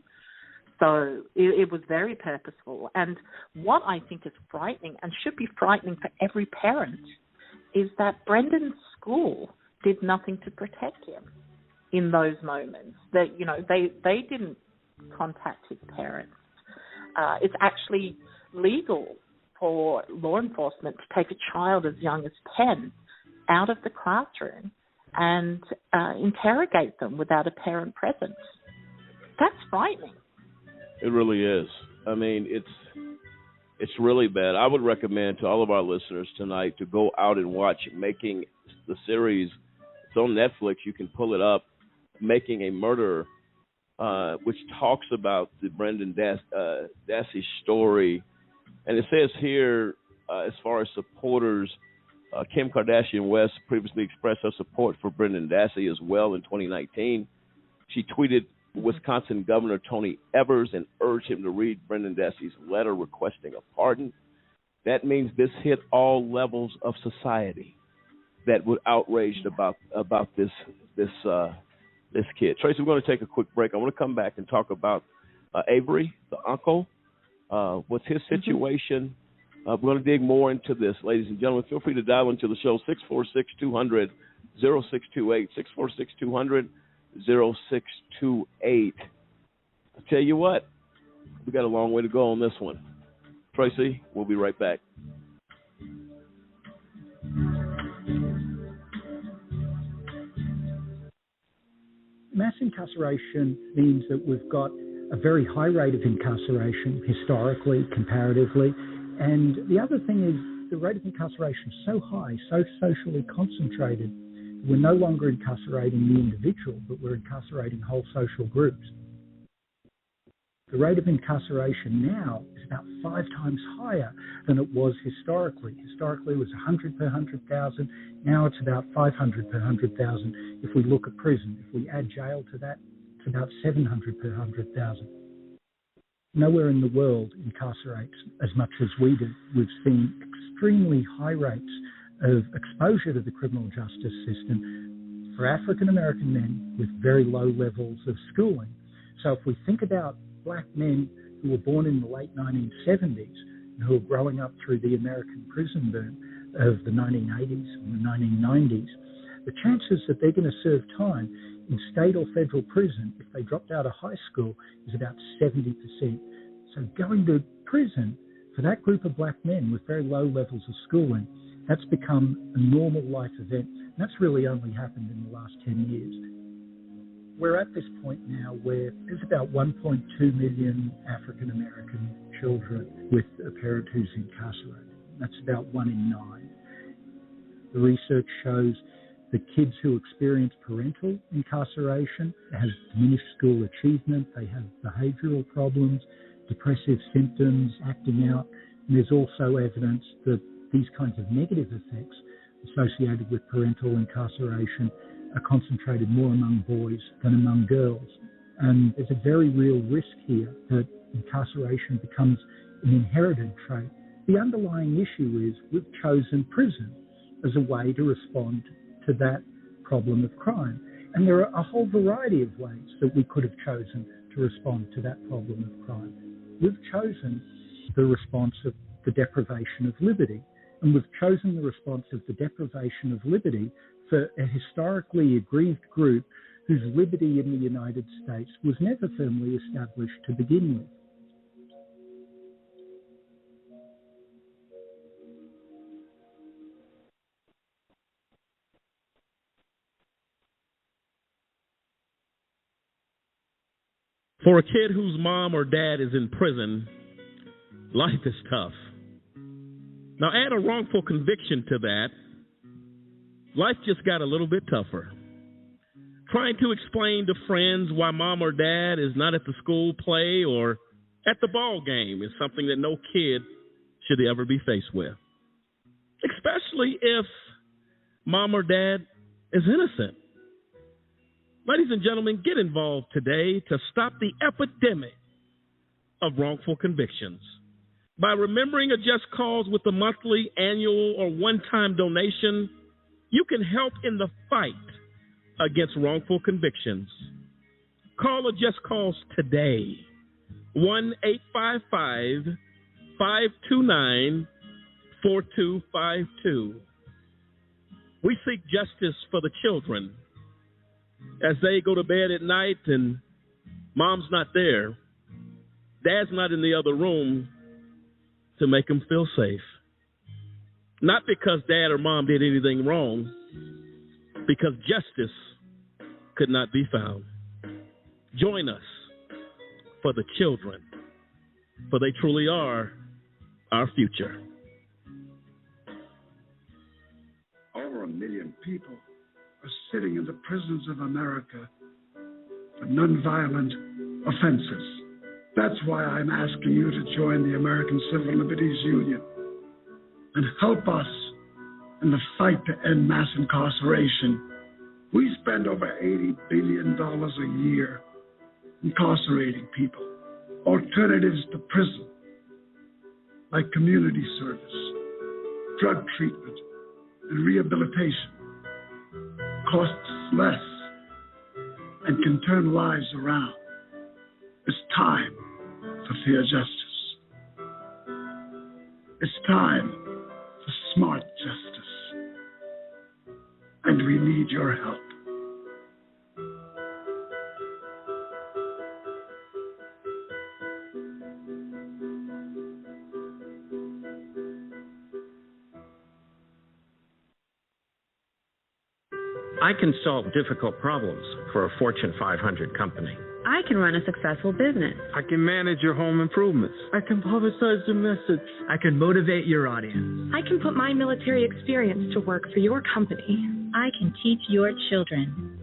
So it was very purposeful. And what I think is frightening, and should be frightening for every parent, is that Brendan's school did nothing to protect him in those moments. That, you know, they didn't contact his parents. It's actually legal for law enforcement to take a child as young as 10 out of the classroom and interrogate them without a parent present. That's frightening. It really is. I mean, it's really bad. I would recommend to all of our listeners tonight to go out and watch Making the series. It's on Netflix. You can pull it up. Making a Murderer, which talks about the Brendan Dassey story. And it says here, as far as supporters, Kim Kardashian West previously expressed her support for Brendan Dassey as well in 2019. She tweeted Wisconsin Governor Tony Evers and urged him to read Brendan Dassey's letter requesting a pardon. That means this hit all levels of society that were outraged about this kid. Tracy, we're going to take a quick break. I want to come back and talk about Avery, the uncle. What's his situation? We're going to dig more into this, ladies and gentlemen. Feel free to dial into the show, 646-200-0628, 646-200-0628. I'll tell you what, we got a long way to go on this one. Tracy, we'll be right back. Mass incarceration means that we've got a very high rate of incarceration historically, comparatively. And the other thing is the rate of incarceration is so high, so socially concentrated, we're no longer incarcerating the individual, but we're incarcerating whole social groups. The rate of incarceration now is about 5 times higher than it was historically. Historically, it was 100 per 100,000. Now it's about 500 per 100,000. If we look at prison, if we add jail to that, it's about 700 per 100,000. Nowhere in the world incarcerates as much as we do. We've seen extremely high rates of exposure to the criminal justice system for African American men with very low levels of schooling. So if we think about black men who were born in the late 1970s and who are growing up through the American prison boom of the 1980s and the 1990s, the chances that they're going to serve time in state or federal prison if they dropped out of high school is about 70%. So going to prison for that group of black men with very low levels of schooling, that's become a normal life event. And that's really only happened in the last 10 years. We're at this point now where there's about 1.2 million African American children with a parent who's incarcerated. That's about 1 in 9. The research shows that kids who experience parental incarceration have diminished school achievement, they have behavioral problems, depressive symptoms, acting out, and there's also evidence that these kinds of negative effects associated with parental incarceration are concentrated more among boys than among girls. And there's a very real risk here that incarceration becomes an inherited trait. The underlying issue is we've chosen prison as a way to respond to that problem of crime. And there are a whole variety of ways that we could have chosen to respond to that problem of crime. We've chosen the response of the deprivation of liberty, and we've chosen the response of the deprivation of liberty for a historically aggrieved group whose liberty in the United States was never firmly established to begin with. For a kid whose mom or dad is in prison, life is tough. Now add a wrongful conviction to that, life just got a little bit tougher. Trying to explain to friends why mom or dad is not at the school play or at the ball game is something that no kid should ever be faced with, especially if mom or dad is innocent. Ladies and gentlemen, get involved today to stop the epidemic of wrongful convictions. By remembering a just cause with a monthly, annual, or one-time donation, you can help in the fight against wrongful convictions. Call a just cause today, 1-855-529-4252. We seek justice for the children as they go to bed at night and mom's not there, dad's not in the other room to make them feel safe. Not because dad or mom did anything wrong, because justice could not be found. Join us for the children, for they truly are our future. Over 1 million people are sitting in the prisons of America for nonviolent offenses. That's why I'm asking you to join the American Civil Liberties Union and help us in the fight to end mass incarceration. We spend over $80 billion a year incarcerating people. Alternatives to prison, like community service, drug treatment, and rehabilitation, costs less and can turn lives around. It's time for fair justice. It's time for smart justice. And we need your help. I can solve difficult problems for a Fortune 500 company. I can run a successful business. I can manage your home improvements. I can publicize your message. I can motivate your audience. I can put my military experience to work for your company. I can teach your children.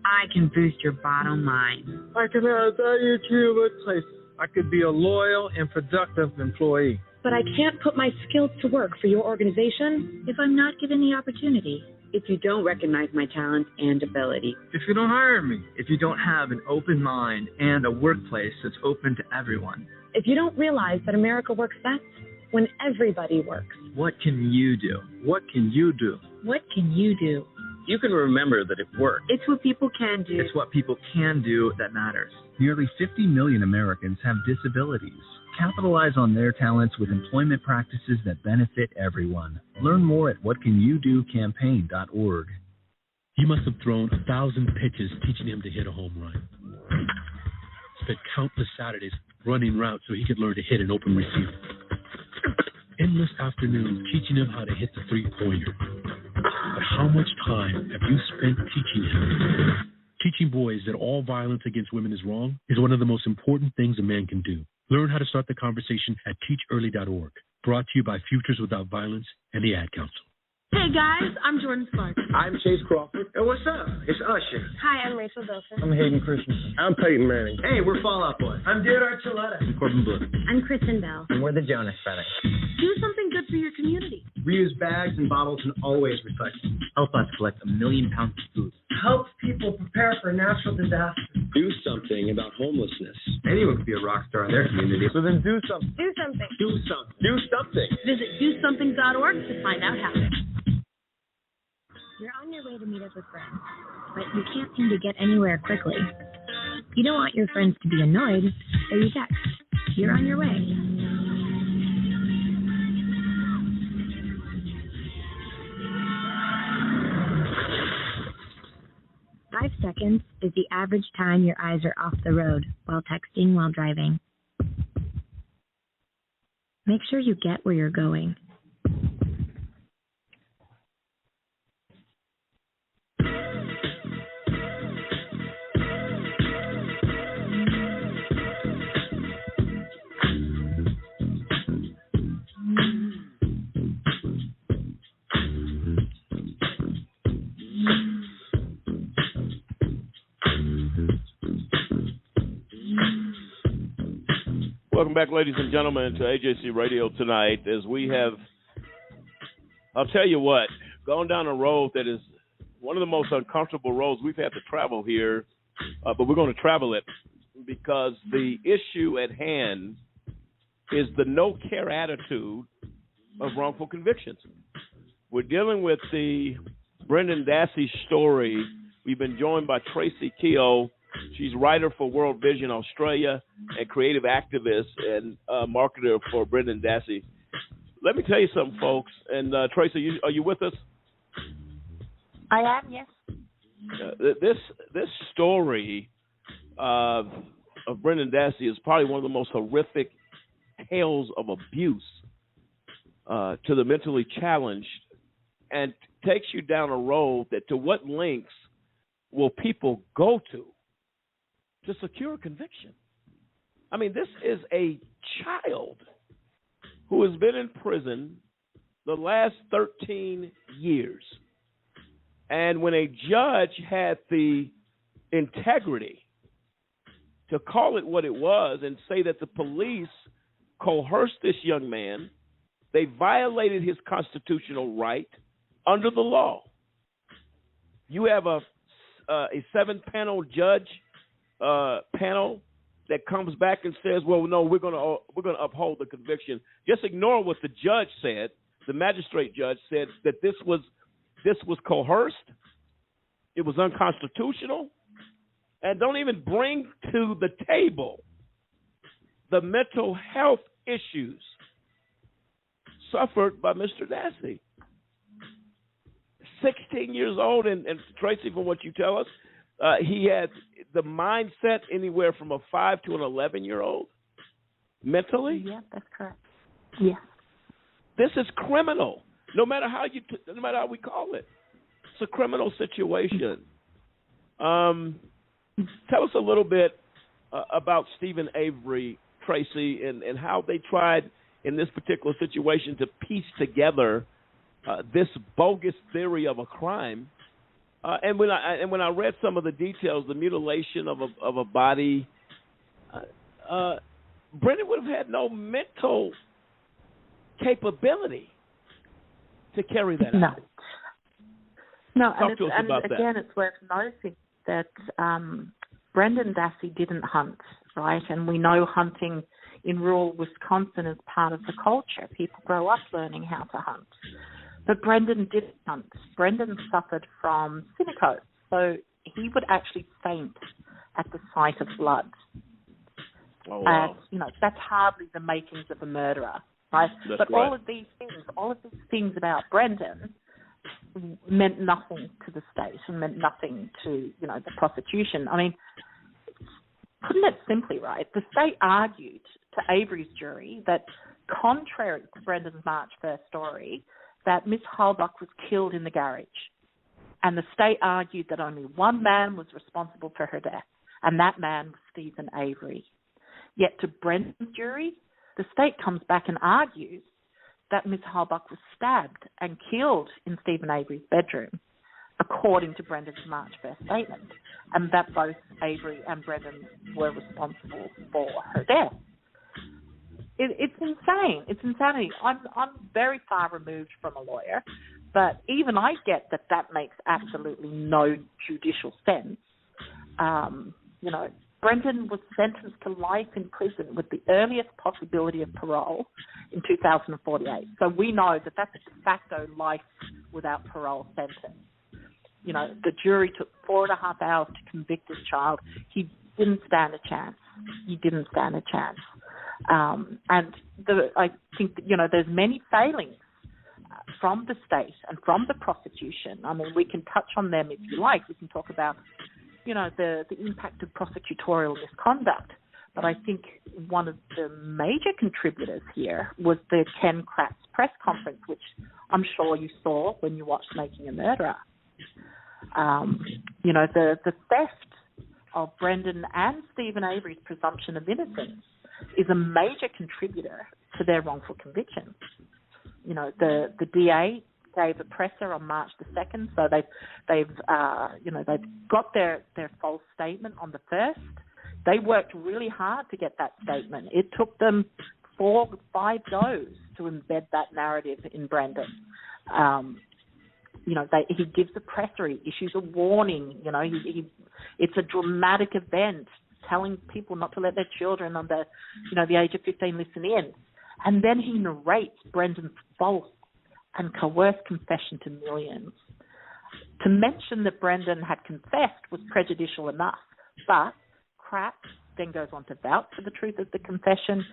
I can boost your bottom line. I can add value to your workplace. I could be a loyal and productive employee. But I can't put my skills to work for your organization if I'm not given the opportunity. If you don't recognize my talent and ability. If you don't hire me. If you don't have an open mind and a workplace that's open to everyone. If you don't realize that America works best when everybody works. What can you do? What can you do? What can you do? You can remember that it works. It's what people can do. It's what people can do that matters. Nearly 50 million Americans have disabilities. Capitalize on their talents with employment practices that benefit everyone. Learn more at whatcanyoudocampaign.org. You must have thrown 1,000 pitches teaching him to hit a home run. Spent countless Saturdays running routes so he could learn to hit an open receiver. Endless afternoons teaching him how to hit the three-pointer. But how much time have you spent teaching him? Teaching boys that all violence against women is wrong is one of the most important things a man can do. Learn how to start the conversation at teachearly.org. Brought to you by Futures Without Violence and the Ad Council. Hey guys, I'm Jordan Sparks. I'm Chase Crawford. And what's up? It's Usher. Hi, I'm Rachel Bilson. I'm Hayden Christensen. I'm Peyton Manning. Hey, we're Fall Out Boy. I'm Dear Archuleta. I'm Corbin Blue. I'm Kristen Bell. And we're the Jonas Brothers. Do something good for your community. Reuse bags and bottles and always recycle. Help us collect 1 million pounds of food. helps people prepare for natural disasters. Do something about homelessness. Anyone could be a rock star in their community. So then do something. Do something. Do something. Do something. Visit DoSomething.org to find out how. You're on your way to meet up with friends, but you can't seem to get anywhere quickly. You don't want your friends to be annoyed, so you text. You're on your way. Five seconds is the average time your eyes are off the road while texting while driving. Make sure you get where you're going. Welcome back, ladies and gentlemen, to AJC Radio tonight. As we have, I'll tell you what, gone down a road that is one of the most uncomfortable roads we've had to travel here, but we're going to travel it because the issue at hand is the no-care attitude of wrongful convictions. We're dealing with the Brendan Dassey story. We've been joined by Tracy Keogh. She's writer for World Vision Australia and creative activist and marketer for Brendan Dassey. Let me tell you something, folks. And Tracy, are you with us? I am, yes. This story of Brendan Dassey is probably one of the most horrific tales of abuse to the mentally challenged, and takes you down a road that to what lengths will people go to secure a conviction. I mean, this is a child who has been in prison the last 13 years. And when a judge had the integrity to call it what it was and say that the police coerced this young man, they violated his constitutional right under the law. You have a 7-panel judge panel that comes back and says, well, no, we're going to uphold the conviction. Just ignore what the judge said. The magistrate judge said that this was coerced. It was unconstitutional. And don't even bring to the table the mental health issues suffered by Mr. Dassey. 16 years old, and Tracy, from what you tell us, he had the mindset anywhere from a 5 to an 11-year-old mentally. Yeah, that's correct. Yeah. This is criminal. No matter how we call it, it's a criminal situation. Tell us a little bit about Stephen Avery, Tracy, and how they tried in this particular situation to piece together this bogus theory of a crime. And when I read some of the details, the mutilation of a body, Brendan would have had no mental capability to carry that out. No, Talk to us about that. Again, it's worth noticing that Brendan Dassey didn't hunt, right? And we know hunting in rural Wisconsin is part of the culture. People grow up learning how to hunt. But Brendan didn't hunt. Brendan suffered from sinucose, so he would actually faint at the sight of blood. Oh, wow. That's hardly the makings of a murderer, right? That's but right. all of these things about Brendan meant nothing to the state and meant nothing to, the prosecution. I mean, putting it simply, right, the state argued to Avery's jury that, contrary to Brendan's March 1st story, that Miss Halbach was killed in the garage. And the state argued that only one man was responsible for her death, and that man was Stephen Avery. Yet to Brendan's jury, the state comes back and argues that Miss Halbach was stabbed and killed in Stephen Avery's bedroom, according to Brendan's March 1st statement, and that both Avery and Brendan were responsible for her death. It's insane. It's insanity. I'm very far removed from a lawyer, But even I get that makes absolutely no judicial sense. Brendan was sentenced to life in prison with the earliest possibility of parole in 2048. So we know that that's a de facto life without parole sentence. The jury took 4.5 hours to convict this child. He didn't stand a chance. And I think that, there's many failings from the state and from the prosecution. I mean, we can touch on them if you like. We can talk about, the impact of prosecutorial misconduct. But I think one of the major contributors here was the Ken Kratz press conference, which I'm sure you saw when you watched Making a Murderer. The theft of Brendan and Stephen Avery's presumption of innocence is a major contributor to their wrongful conviction. The DA gave a presser on March the 2nd, so they've got their false statement on the 1st. They worked really hard to get that statement. It took them 4 or 5 goes to embed that narrative in Brendan. He gives a presser, he issues a warning. It's a dramatic event, telling people not to let their children under, the age of 15 listen in. And then he narrates Brendan's false and coerced confession to millions. To mention that Brendan had confessed was prejudicial enough, but Kratz then goes on to vouch for the truth of the confession.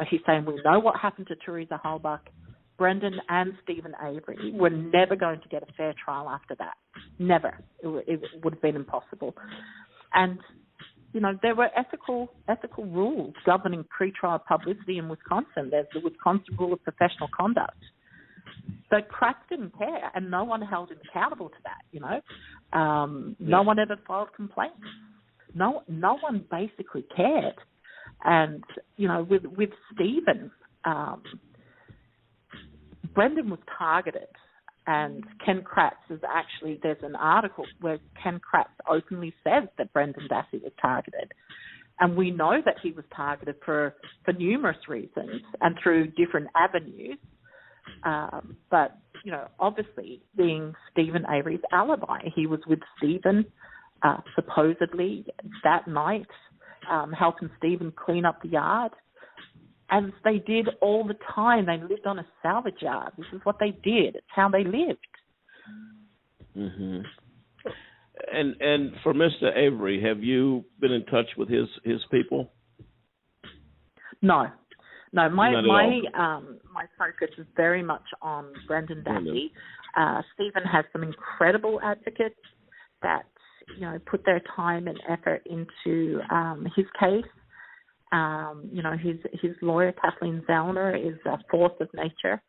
He's saying, we know what happened to Teresa Halbach. Brendan and Stephen Avery were never going to get a fair trial after that. Never. It would have been impossible. And, there were ethical rules governing pretrial publicity in Wisconsin. There's the Wisconsin Rule of Professional Conduct. But Kratz didn't care, and no one held him accountable to that, No one ever filed complaints. No one basically cared. And, with Stephen, Brendan was targeted, and Ken Kratz there's an article where Ken Kratz openly says that Brendan Dassey was targeted. And we know that he was targeted for numerous reasons and through different avenues. But, obviously being Stephen Avery's alibi, he was with Stephen supposedly that night, helping Stephen clean up the yard. As they did all the time. They lived on a salvage yard. This is what they did. It's how they lived. Mm-hmm. And for Mr. Avery, have you been in touch with his people? No. My focus is very much on Brendan Dassey. Stephen has some incredible advocates that put their time and effort into his case. His lawyer, Kathleen Zellner, is a force of nature.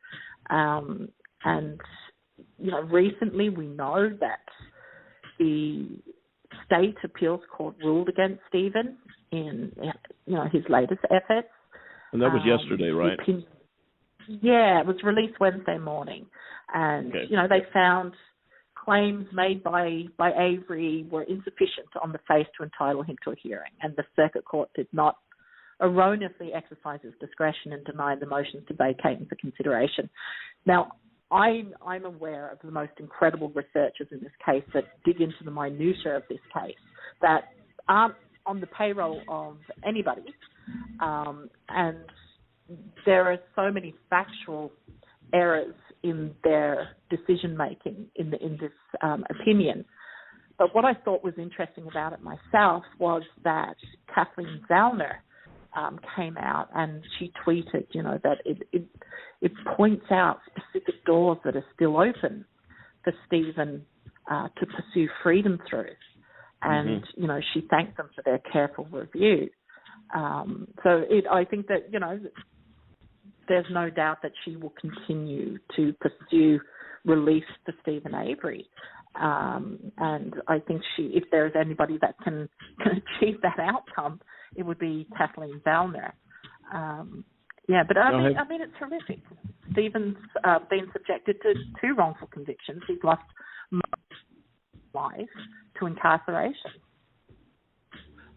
Recently we know that the state appeals court ruled against Stephen in, his latest efforts. And that was yesterday, right? Yeah, it was released Wednesday morning. And, okay. They found claims made by Avery were insufficient on the face to entitle him to a hearing. And the circuit court did not erroneously exercise its discretion and deny the motions to vacate him for consideration. Now, I'm aware of the most incredible researchers in this case that dig into the minutiae of this case that aren't on the payroll of anybody, and there are so many factual errors in their decision making in this opinion. But what I thought was interesting about it myself was that Kathleen Zellner came out and she tweeted, that it points out specific doors that are still open for Stephen to pursue freedom through. And, she thanked them for their careful review. I think that, there's no doubt that she will continue to pursue release for Stephen Avery. And I think if there's anybody that can achieve that outcome, it would be Kathleen Zellner. But I mean, it's horrific. Stephen's been subjected to 2 wrongful convictions. He's lost life to incarceration.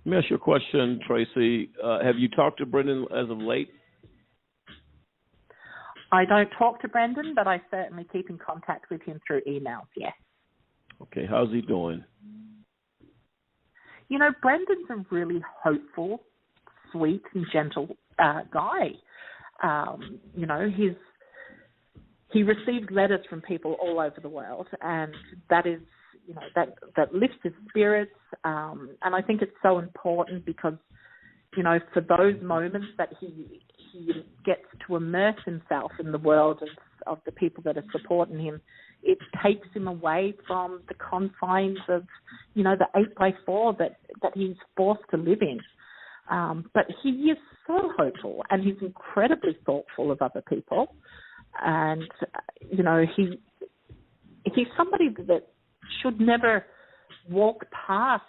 Let me ask you a question, Tracy. Have you talked to Brendan as of late? I don't talk to Brendan, but I certainly keep in contact with him through emails, yes. Okay, how's he doing? You know, Brendan's a really hopeful, sweet and gentle guy. You know, he received letters from people all over the world, and that is, you know, that lifts his spirits. And I think it's so important because, you know, for those moments that he gets to immerse himself in the world of the people that are supporting him, it takes him away from the confines of, you know, the 8x4 that he's forced to live in. But he is so hopeful, and he's incredibly thoughtful of other people. And, you know, he's somebody that should never walk past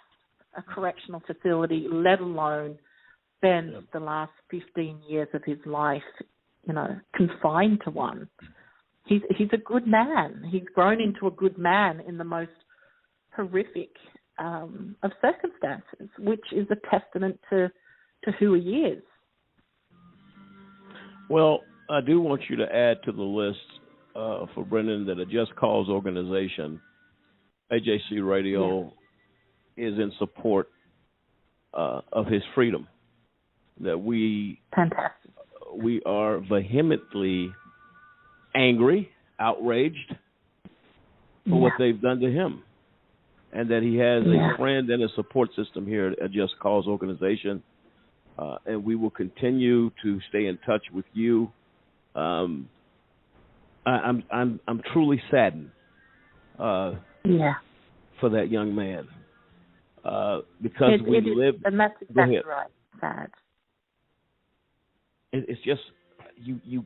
a correctional facility, let alone spend the last 15 years of his life, you know, confined to one. He's a good man. He's grown into a good man in the most horrific of circumstances, which is a testament to who he is. Well, I do want you to add to the list for Brendan that a Just Cause organization, AJC Radio, is in support of his freedom. That we are vehemently angry, outraged for what they've done to him, and that he has a friend and a support system here at Just Cause organization, and we will continue to stay in touch with you. I'm truly saddened for that young man because we live, and that's exactly right. Sad. It's just you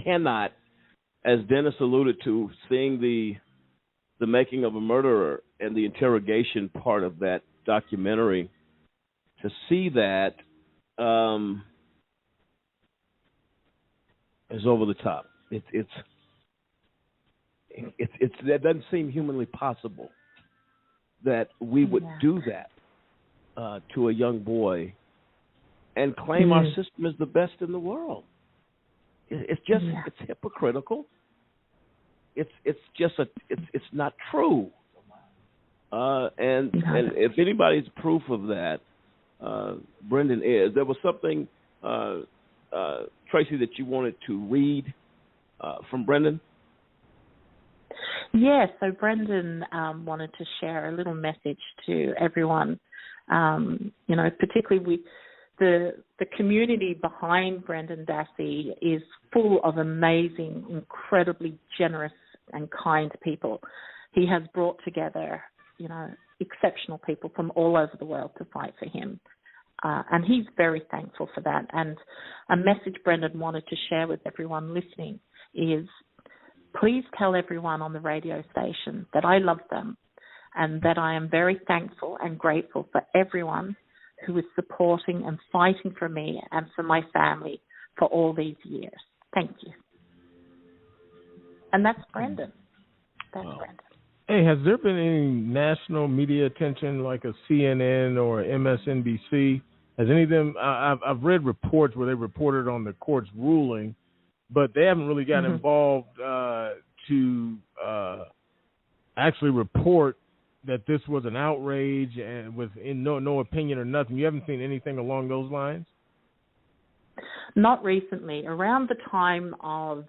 cannot, as Dennis alluded to, seeing the making of a murderer and the interrogation part of that documentary, to see that is over the top. It's that doesn't seem humanly possible that we would do that to a young boy and claim our system is the best in the world. It's just it's hypocritical. It's not true. And if anybody's proof of that, Brendan is. There was something, Tracy, that you wanted to read from Brendan. Yeah, so Brendan wanted to share a little message to everyone. You know, particularly the community behind Brendan Dassey is full of amazing, incredibly generous and kind people. He has brought together, you know, exceptional people from all over the world to fight for him. And he's very thankful for that. And a message Brendan wanted to share with everyone listening is, please tell everyone on the radio station that I love them and that I am very thankful and grateful for everyone who is supporting and fighting for me and for my family for all these years. Thank you. And that's Brendan. That's Brendan. Hey, has there been any national media attention like a CNN or MSNBC? Has any of them, I've read reports where they reported on the court's ruling, but they haven't really gotten involved to actually report that this was an outrage and with no opinion or nothing. You haven't seen anything along those lines? Not recently. Around the time of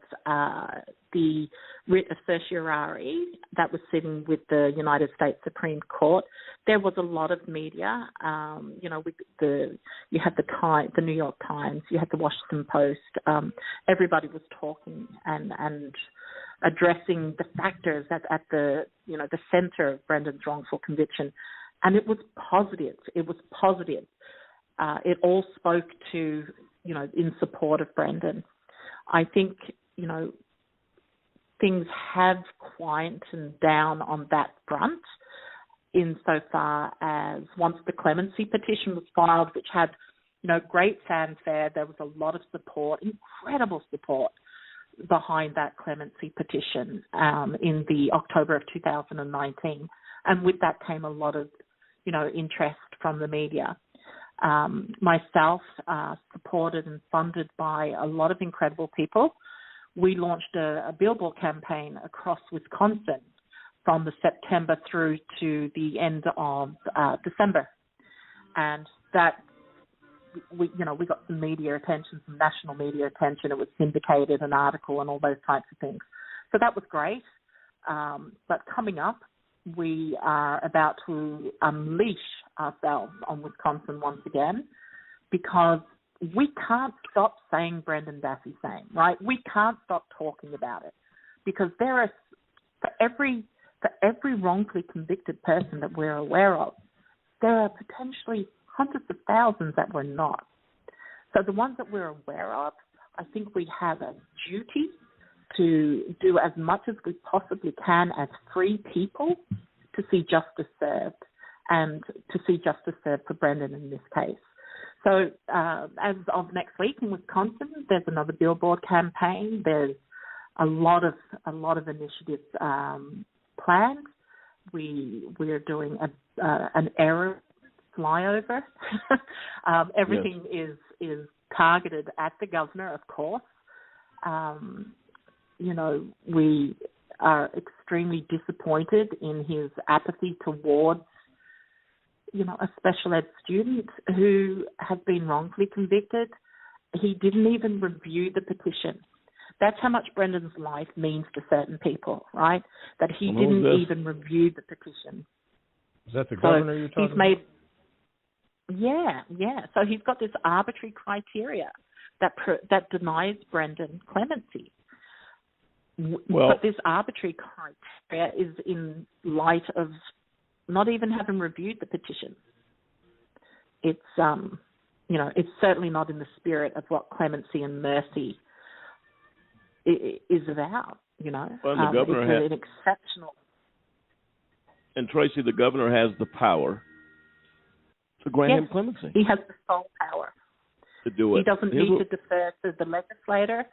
the writ of certiorari that was sitting with the United States Supreme Court, there was a lot of media. You know, you had the New York Times, you had the Washington Post. Everybody was talking and addressing the factors at the center of Brendan's wrongful conviction, and it was positive. It was positive. It all spoke to, you know, in support of Brendan. I think, you know, things have quietened down on that front insofar as once the clemency petition was filed, which had, you know, great fanfare, there was a lot of support, incredible support behind that clemency petition in the October of 2019. And with that came a lot of, you know, interest from the media. Myself, supported and funded by a lot of incredible people, we launched a billboard campaign across Wisconsin from the September through to the end of December, and that we got some media attention, some national media attention. It was syndicated, an article, and all those types of things. So that was great. But coming up, we are about to unleash ourselves on Wisconsin once again, because we can't stop saying Brendan Dassey's name, right? We can't stop talking about it, because there are, for every wrongfully convicted person that we're aware of, there are potentially hundreds of thousands that we're not. So the ones that we're aware of, I think we have a duty to do as much as we possibly can as free people to see justice served, and to see justice served for Brendan in this case. So as of next week in Wisconsin, there's another billboard campaign. There's a lot of initiatives planned. We are doing an error flyover. Everything is targeted at the governor, of course. We are extremely disappointed in his apathy towards, a special ed student who has been wrongfully convicted. He didn't even review the petition. That's how much Brendan's life means to certain people, right? That he didn't even review the petition. Is that the governor you're talking about? Yeah. So he's got this arbitrary criteria that denies Brendan clemency. But this arbitrary criteria is in light of not even having reviewed the petition. It's it's certainly not in the spirit of what clemency and mercy is about. Well, the governor has an exceptional. And Tracy, the governor has the power to grant him clemency. He has the sole power to do it. He doesn't need to defer to the legislator.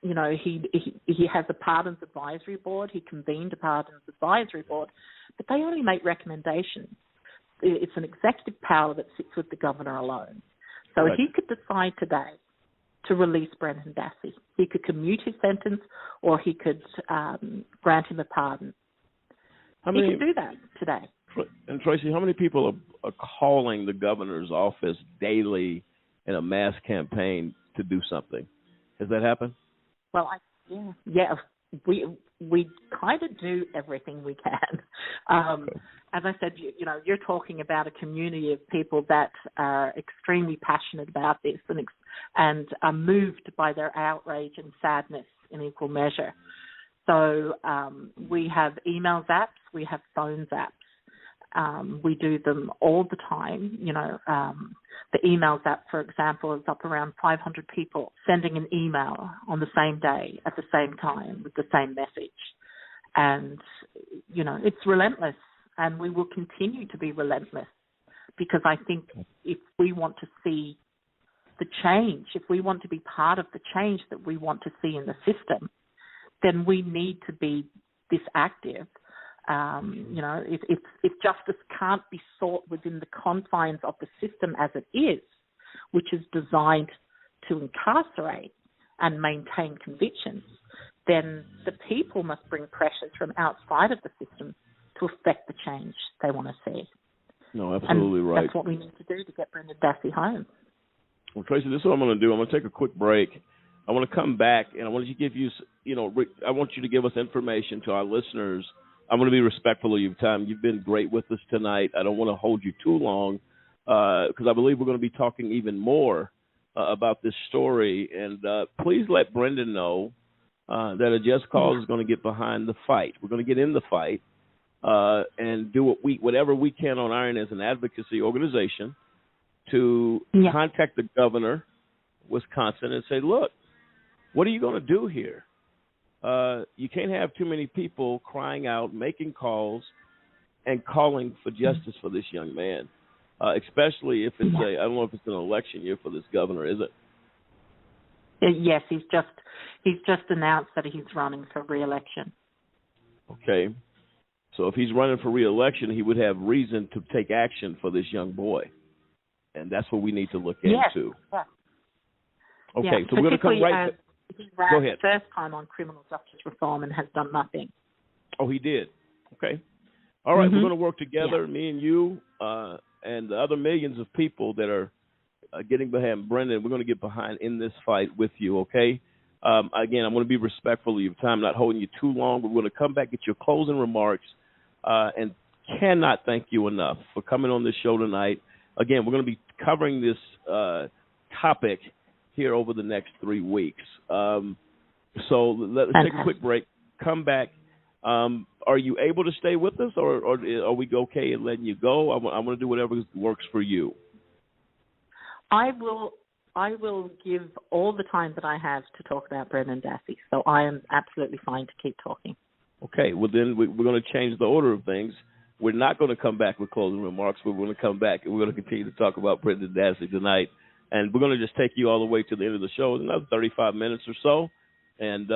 He has a pardons advisory board. He convened a pardons advisory board, but they only make recommendations. It's an executive power that sits with the governor alone. So he could decide today to release Brendan Dassey. He could commute his sentence, or he could grant him a pardon. He can do that today. And Tracy, how many people are calling the governor's office daily in a mass campaign to do something? Has that happened? Well, we kind of do everything we can. As I said, you're talking about a community of people that are extremely passionate about this and are moved by their outrage and sadness in equal measure. So we have email zaps, we have phone zaps. We do them all the time. The email zap, for example, is up around 500 people sending an email on the same day at the same time with the same message. And, it's relentless, and we will continue to be relentless, because I think if we want to see the change, if we want to be part of the change that we want to see in the system, then we need to be this active. If justice can't be sought within the confines of the system as it is, which is designed to incarcerate and maintain convictions, then the people must bring pressures from outside of the system to affect the change they want to see. No, absolutely right. That's what we need to do to get Brendan Dassey home. Well, Tracy, this is what I'm going to do. I'm going to take a quick break. I want to come back, and I want to give you, I want you to give us information to our listeners. I'm going to be respectful of your time. You've been great with us tonight. I don't want to hold you too long, because I believe we're going to be talking even more about this story. And please let Brendan know that a just cause is going to get behind the fight. We're going to get in the fight and do whatever we can on our end as an advocacy organization to contact the governor, Wisconsin, and say, look, what are you going to do here? You can't have too many people crying out, making calls, and calling for justice for this young man, especially if it's I don't know if it's an election year for this governor, is it? Yes, he's just announced that he's running for re-election. Okay. So if he's running for re-election, he would have reason to take action for this young boy. And that's what we need to look into. Yeah. Okay, so we're going to come right He ran the first time on criminal justice reform and has done nothing. Oh, he did. Okay. All right, we're going to work together, me and you, and the other millions of people that are getting behind Brendan. We're going to get behind in this fight with you, okay? Again, I'm going to be respectful of your time, not holding you too long. We're going to come back at your closing remarks and cannot thank you enough for coming on this show tonight. Again, we're going to be covering this topic here over the next 3 weeks. So let's take a quick break, come back. Are you able to stay with us, or are we okay in letting you go? I'm going to do whatever works for you. I will give all the time that I have to talk about Brendan Dassey, so I am absolutely fine to keep talking. Okay, well then we're going to change the order of things. We're not going to come back with closing remarks. We're going to come back and we're going to continue to talk about Brendan Dassey tonight. And we're going to just take you all the way to the end of the show, another 35 minutes or so. And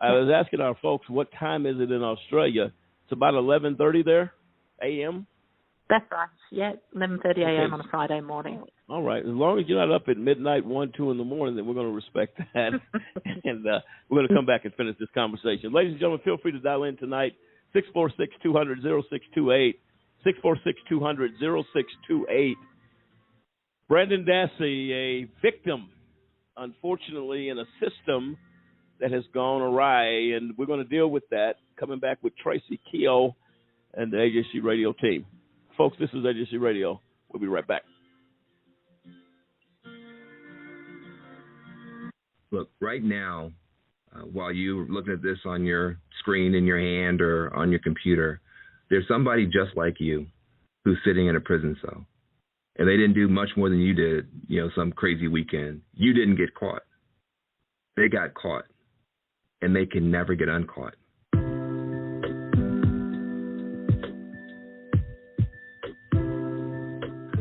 I was asking our folks, what time is it in Australia? It's about 11:30 there, a.m.? That's right. Yeah, 11:30 a.m. on a Friday morning. All right. As long as you're not up at midnight, 1, 2 in the morning, then we're going to respect that. And we're going to come back and finish this conversation. Ladies and gentlemen, feel free to dial in tonight, 646-200-0628, 646-200-0628. Brendan Dassey, a victim, unfortunately, in a system that has gone awry, and we're going to deal with that, coming back with Tracy Keogh and the AJC Radio team. Folks, this is AJC Radio. We'll be right back. Look, right now, while you're looking at this on your screen in your hand or on your computer, there's somebody just like you who's sitting in a prison cell. And they didn't do much more than you did, some crazy weekend. You didn't get caught. They got caught. And they can never get uncaught.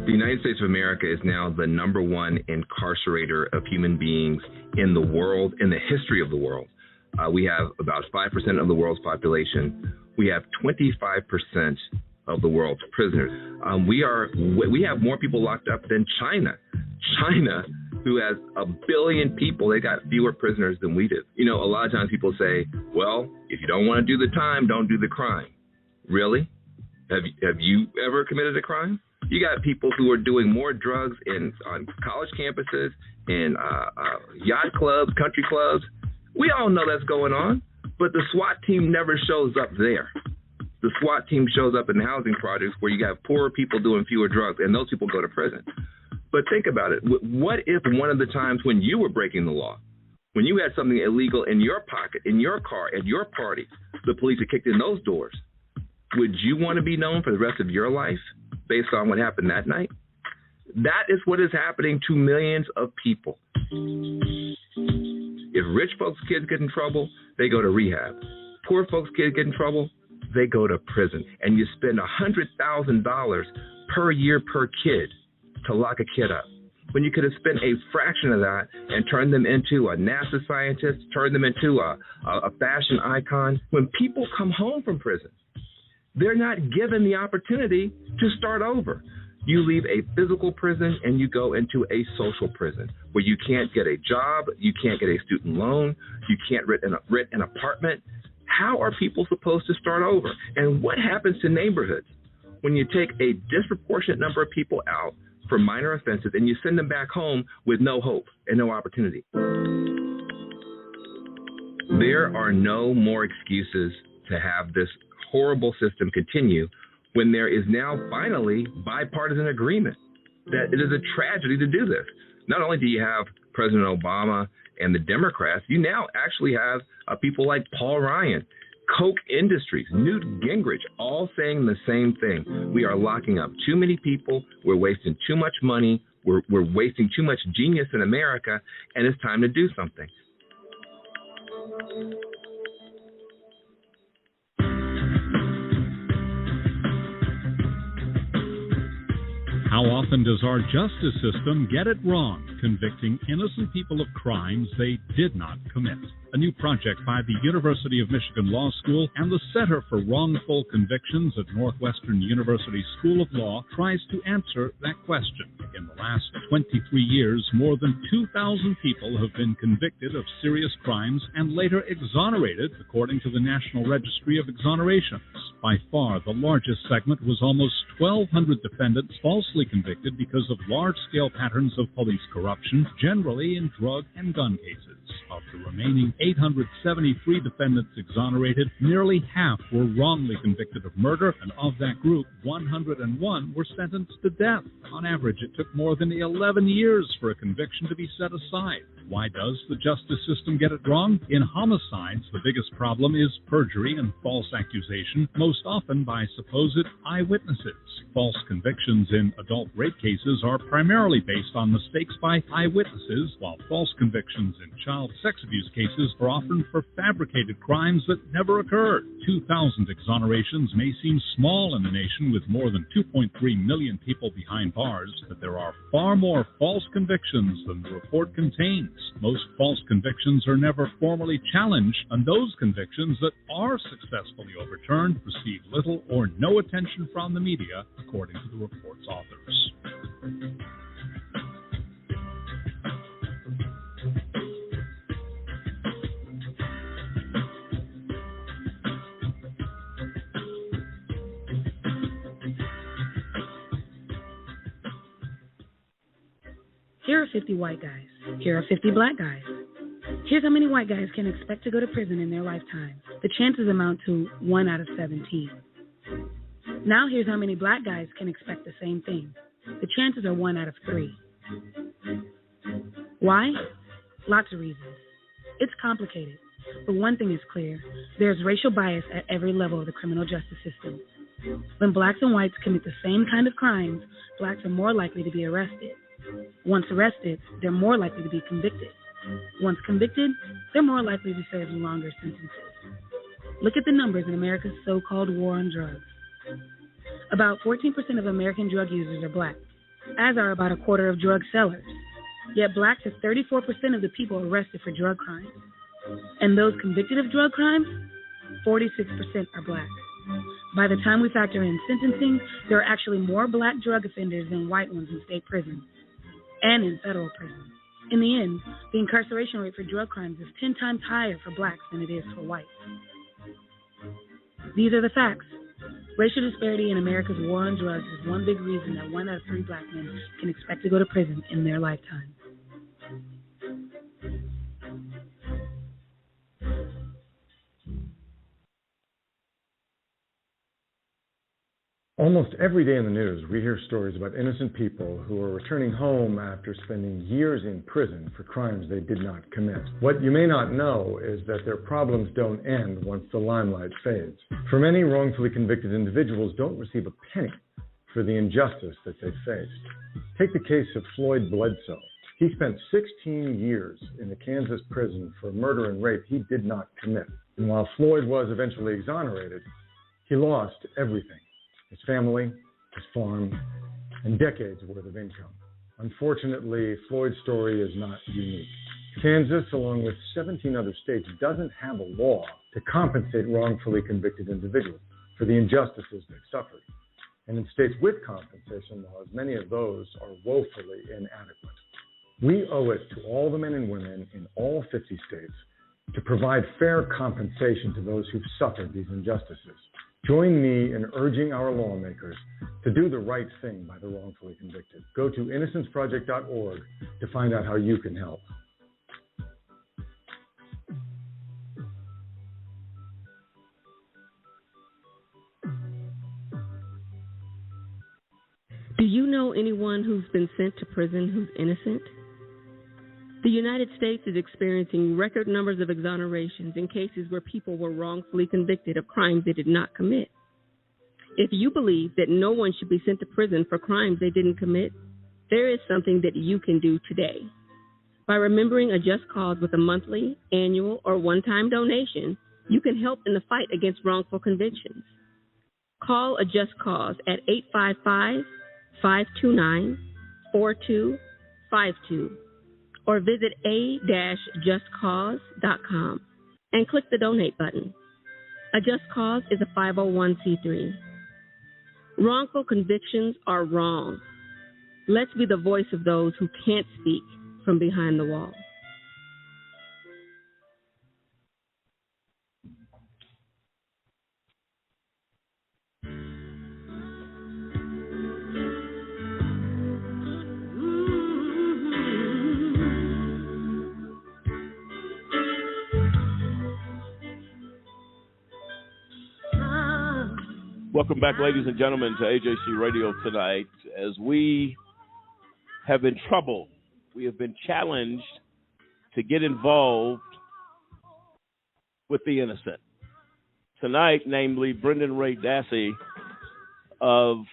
The United States of America is now the #1 incarcerator of human beings in the world, in the history of the world. We have about 5% of the world's population. We have 25% of the world's prisoners. We have more people locked up than China. China, who has 1 billion people, they got fewer prisoners than we do. A lot of times people say, well, if you don't want to do the time, don't do the crime. Really? Have you ever committed a crime? You got people who are doing more drugs on college campuses, in yacht clubs, country clubs. We all know that's going on, but the SWAT team never shows up there. The SWAT team shows up in the housing projects where you got poorer people doing fewer drugs, and those people go to prison. But think about it. What if one of the times when you were breaking the law, when you had something illegal in your pocket, in your car, at your party, the police had kicked in those doors? Would you want to be known for the rest of your life based on what happened that night? That is what is happening to millions of people. If rich folks' kids get in trouble, they go to rehab. Poor folks' kids get in trouble, they go to prison. And you spend $100,000 per year per kid to lock a kid up, when you could have spent a fraction of that and turned them into a NASA scientist, turned them into a fashion icon. When people come home from prison, they're not given the opportunity to start over. You leave a physical prison and you go into a social prison where you can't get a job, you can't get a student loan, you can't rent an apartment. How are people supposed to start over? And what happens to neighborhoods when you take a disproportionate number of people out for minor offenses and you send them back home with no hope and no opportunity? There are no more excuses to have this horrible system continue when there is now finally bipartisan agreement that it is a tragedy to do this. Not only do you have President Obama and the Democrats, you now actually have people like Paul Ryan, Koch Industries, Newt Gingrich, all saying the same thing. We are locking up too many people. We're wasting too much money. We're wasting too much genius in America, and it's time to do something. How often does our justice system get it wrong, convicting innocent people of crimes they did not commit? a new project by the University of Michigan Law School and the Center for Wrongful Convictions at Northwestern University School of Law, tries to answer that question. In the last 23 years, more than 2,000 people have been convicted of serious crimes and later exonerated, according to the National Registry of Exonerations. By far, the largest segment was almost 1,200 defendants falsely convicted because of large-scale patterns of police corruption, generally in drug and gun cases. Of the remaining 873 defendants exonerated, nearly half were wrongly convicted of murder, and of that group, 101 were sentenced to death. On average, it took more than 11 years for a conviction to be set aside. Why does the justice system get it wrong? In homicides, the biggest problem is perjury and false accusation, most often by supposed eyewitnesses. False convictions in adult rape cases are primarily based on mistakes by eyewitnesses, while false convictions in child sex abuse cases are often for fabricated crimes that never occurred. 2,000 exonerations may seem small in a nation with more than 2.3 million people behind bars, but there are far more false convictions than the report contains. Most false convictions are never formally challenged, and those convictions that are successfully overturned receive little or no attention from the media, according to the report's authors. Here are 50 white guys. Here are 50 black guys. Here's how many white guys can expect to go to prison in their lifetime. The chances amount to 1 out of 17. Now here's how many black guys can expect the same thing. The chances are 1 out of 3. Why? Lots of reasons. It's complicated, but one thing is clear. There's racial bias at every level of the criminal justice system. When blacks and whites commit the same kind of crimes, blacks are more likely to be arrested. Once arrested, they're more likely to be convicted. Once convicted, they're more likely to serve longer sentences. Look at the numbers in America's so-called war on drugs. About 14% of American drug users are black, as are about a quarter of drug sellers. Yet blacks are 34% of the people arrested for drug crimes. And those convicted of drug crimes, 46% are black. By the time we factor in sentencing, there are actually more black drug offenders than white ones in state prisons and in federal prisons. In the end, the incarceration rate for drug crimes is 10 times higher for blacks than it is for whites. These are the facts. Racial disparity in America's war on drugs is one big reason that 1 out of 3 black men can expect to go to prison in their lifetime. Almost every day in the news, we hear stories about innocent people who are returning home after spending years in prison for crimes they did not commit. What you may not know is that their problems don't end once the limelight fades. For many wrongfully convicted individuals don't receive a penny for the injustice that they faced. Take the case of Floyd Bledsoe. He spent 16 years in a Kansas prison for murder and rape he did not commit. And while Floyd was eventually exonerated, he lost everything. His family, his farm, and decades worth of income. Unfortunately, Floyd's story is not unique. Kansas, along with 17 other states, doesn't have a law to compensate wrongfully convicted individuals for the injustices they've suffered. And in states with compensation laws, many of those are woefully inadequate. We owe it to all the men and women in all 50 states to provide fair compensation to those who've suffered these injustices. Join me in urging our lawmakers to do the right thing by the wrongfully convicted. Go to innocenceproject.org to find out how you can help. Do you know anyone who's been sent to prison who's innocent? The United States is experiencing record numbers of exonerations in cases where people were wrongfully convicted of crimes they did not commit. If you believe that no one should be sent to prison for crimes they didn't commit, there is something that you can do today. By remembering a just cause with a monthly, annual, or one-time donation, you can help in the fight against wrongful convictions. Call a just cause at 855-529-4252. or visit a-justcause.com and click the donate button. A Just Cause is a 501c3. Wrongful convictions are wrong. Let's be the voice of those who can't speak from behind the wall. Welcome back, ladies and gentlemen, to AJC Radio tonight. As we have been troubled, we have been challenged to get involved with the innocent. Tonight, namely, Brendan Dassey of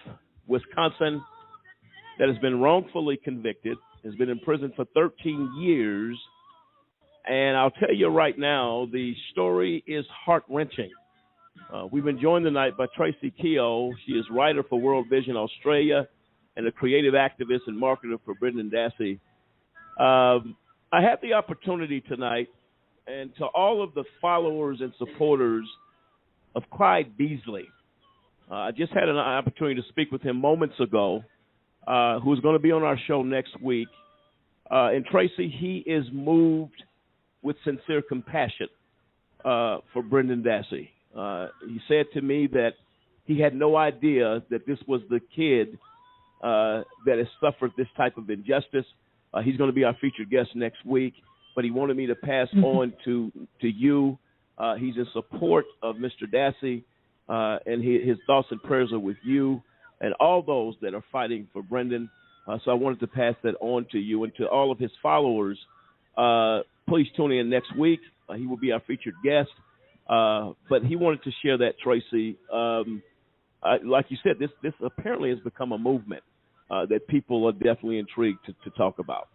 Wisconsin, that has been wrongfully convicted, has been in prison for 13 years. And I'll tell you right now, the story is heart-wrenching. We've been joined tonight by Tracy Keogh. She is writer for World Vision Australia and a creative activist and marketer for Brendan Dassey. I had the opportunity tonight, and to all of the followers and supporters of Clyde Beasley, I just had an opportunity to speak with him moments ago, who's going to be on our show next week. And Tracy, he is moved with sincere compassion for Brendan Dassey. He said to me that he had no idea that this was the kid that has suffered this type of injustice. He's going to be our featured guest next week, but he wanted me to pass on to you. He's in support of Mr. Dassey, and his thoughts and prayers are with you and all those that are fighting for Brendan. So I wanted to pass that on to you and to all of his followers. Please tune in next week. He will be our featured guest. But he wanted to share that, Tracy. Like you said, this apparently has become a movement that people are definitely intrigued to talk about.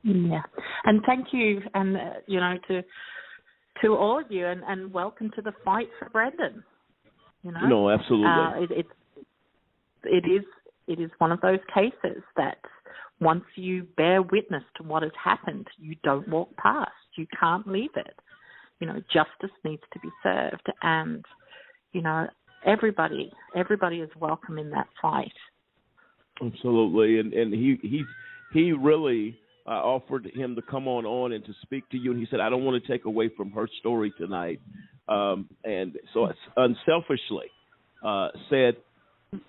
Yeah, and thank you, and to all of you, and welcome to the fight for Brendan. No, absolutely. It is one of those cases that once you bear witness to what has happened, you don't walk past. You can't leave it. Justice needs to be served, and everybody is welcome in that fight. Absolutely, and he really offered him to come on and to speak to you, and he said, I don't want to take away from her story tonight, and so it's unselfishly said,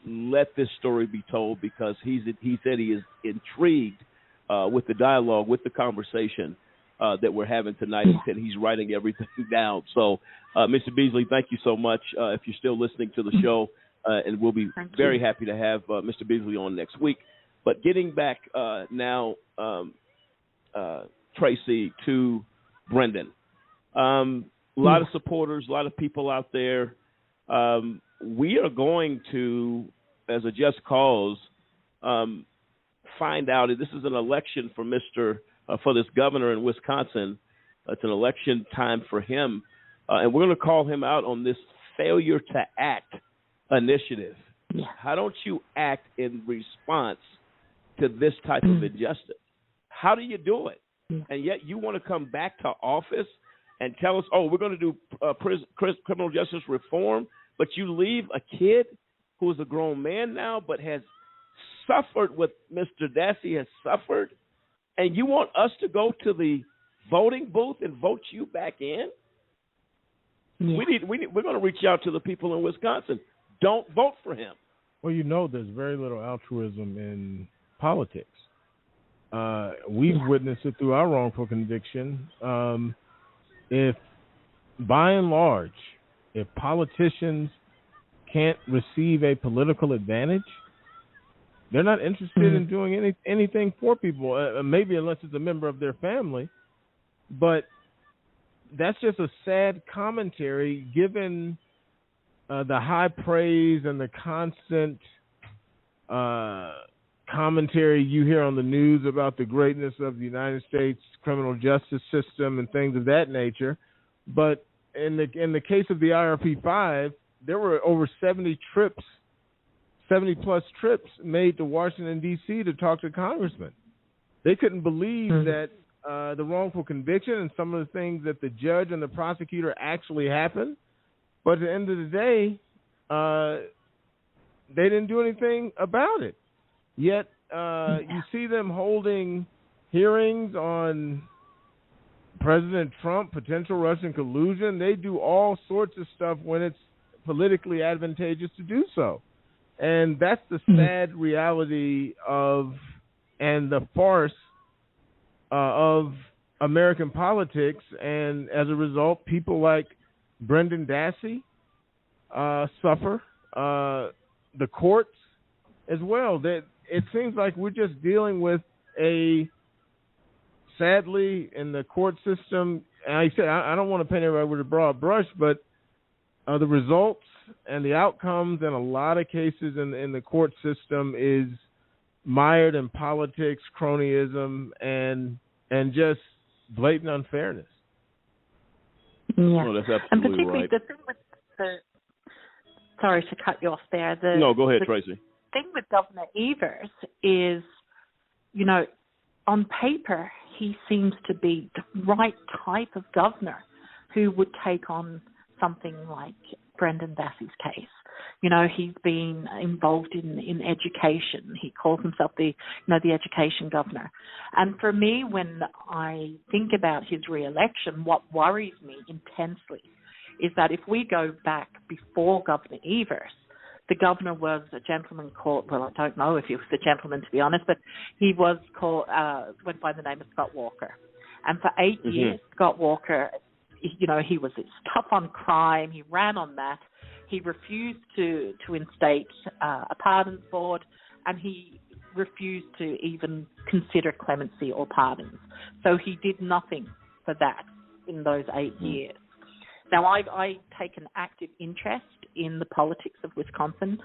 let this story be told, because he said he is intrigued with the dialogue, with the conversation that we're having tonight. He said he's writing everything down. So, Mr. Beasley, thank you so much if you're still listening to the show, and we'll be very happy to have Mr. Beasley on next week. But getting back now, Tracy, to Brendan. A lot of supporters, a lot of people out there. We are going to, as a Just Cause, find out. This is an election for for this governor in Wisconsin. It's an election time for him, and we're going to call him out on this failure to act initiative. Yeah. How don't you act in response to this type of injustice? How do you do it? And yet you want to come back to office and tell us, we're going to do criminal justice reform, but you leave a kid who is a grown man now but has suffered what Mr. Dassey has suffered, and you want us to go to the voting booth and vote you back in? Yeah. We're going to reach out to the people in Wisconsin. Don't vote for him. Well, there's very little altruism in politics. We've witnessed it through our wrongful conviction. If, by and large, if politicians can't receive a political advantage, they're not interested in doing anything for people, maybe unless it's a member of their family. But that's just a sad commentary, given the high praise and the constant commentary you hear on the news about the greatness of the United States criminal justice system and things of that nature. But in the case of the IRP-5, there were over 70-plus trips made to Washington, D.C. to talk to congressmen. They couldn't believe that the wrongful conviction and some of the things that the judge and the prosecutor actually happened. But at the end of the day, they didn't do anything about it. Yet you see them holding hearings on President Trump, potential Russian collusion. They do all sorts of stuff when it's politically advantageous to do so. And that's the sad reality of and the farce of American politics. And as a result, people like Brendan Dassey suffer. The courts as well. That it seems like we're just dealing with sadly, in the court system, and I said I don't want to paint everybody with a broad brush, but the results and the outcomes in a lot of cases in the court system is mired in politics, cronyism, and just blatant unfairness. Yeah, well, that's absolutely and particularly right. the thing with sorry to cut you off there. No, go ahead, Tracy. The thing with Governor Evers is, on paper, he seems to be the right type of governor who would take on something like Brendan Dassey's case. He's been involved in education. He calls himself the education governor. And for me, when I think about his re-election, what worries me intensely is that if we go back before Governor Evers, the governor was a gentleman called, well, I don't know if he was a gentleman, to be honest, but he was called, went by the name of Scott Walker. And for 8 years, Scott Walker, he was tough on crime. He ran on that. He refused to instate a pardons board, and he refused to even consider clemency or pardons. So he did nothing for that in those 8 years. Now, I take an active interest in the politics of Wisconsin,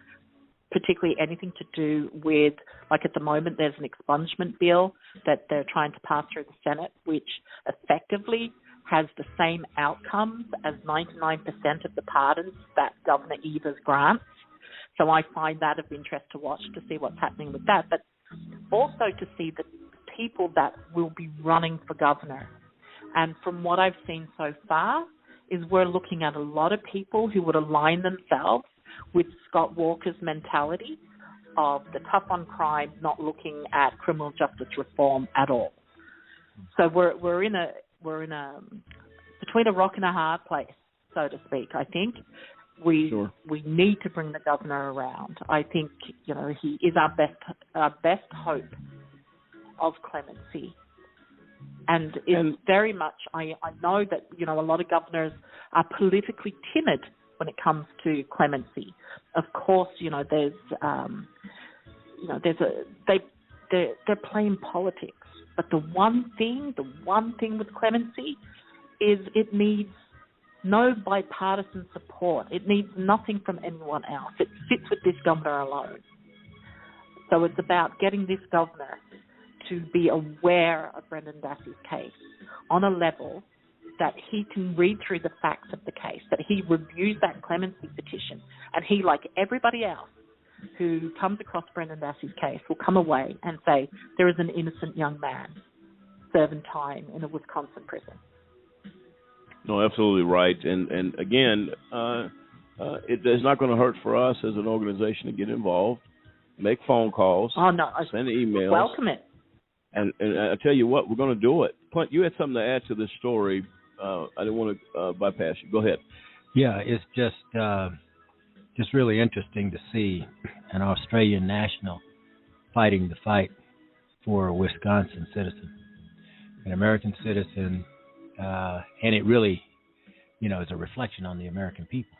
particularly anything to do with, like at the moment, there's an expungement bill that they're trying to pass through the Senate, which effectively has the same outcomes as 99% of the pardons that Governor Evers grants. So I find that of interest to watch to see what's happening with that, but also to see the people that will be running for governor. And from what I've seen so far, is we're looking at a lot of people who would align themselves with Scott Walker's mentality of the tough on crime, not looking at criminal justice reform at all. So we're in a between a rock and a hard place, so to speak. I think we need to bring the governor around. I think he is our best hope of clemency. And it's very much, I know that, a lot of governors are politically timid when it comes to clemency. Of course, they're playing politics. But the one thing with clemency is it needs no bipartisan support. It needs nothing from anyone else. It sits with this governor alone. So it's about getting this governor to be aware of Brendan Dassey's case on a level that he can read through the facts of the case, that he reviews that clemency petition, and he, like everybody else who comes across Brendan Dassey's case, will come away and say, there is an innocent young man serving time in a Wisconsin prison. No, absolutely right. And again, it's not going to hurt for us as an organization to get involved, make phone calls, send emails. Welcome it. And I tell you what, we're going to do it. Clint, you had something to add to this story. I didn't want to bypass you. Go ahead. Yeah, it's just really interesting to see an Australian national fighting the fight for a Wisconsin citizen, an American citizen, and it really, is a reflection on the American people.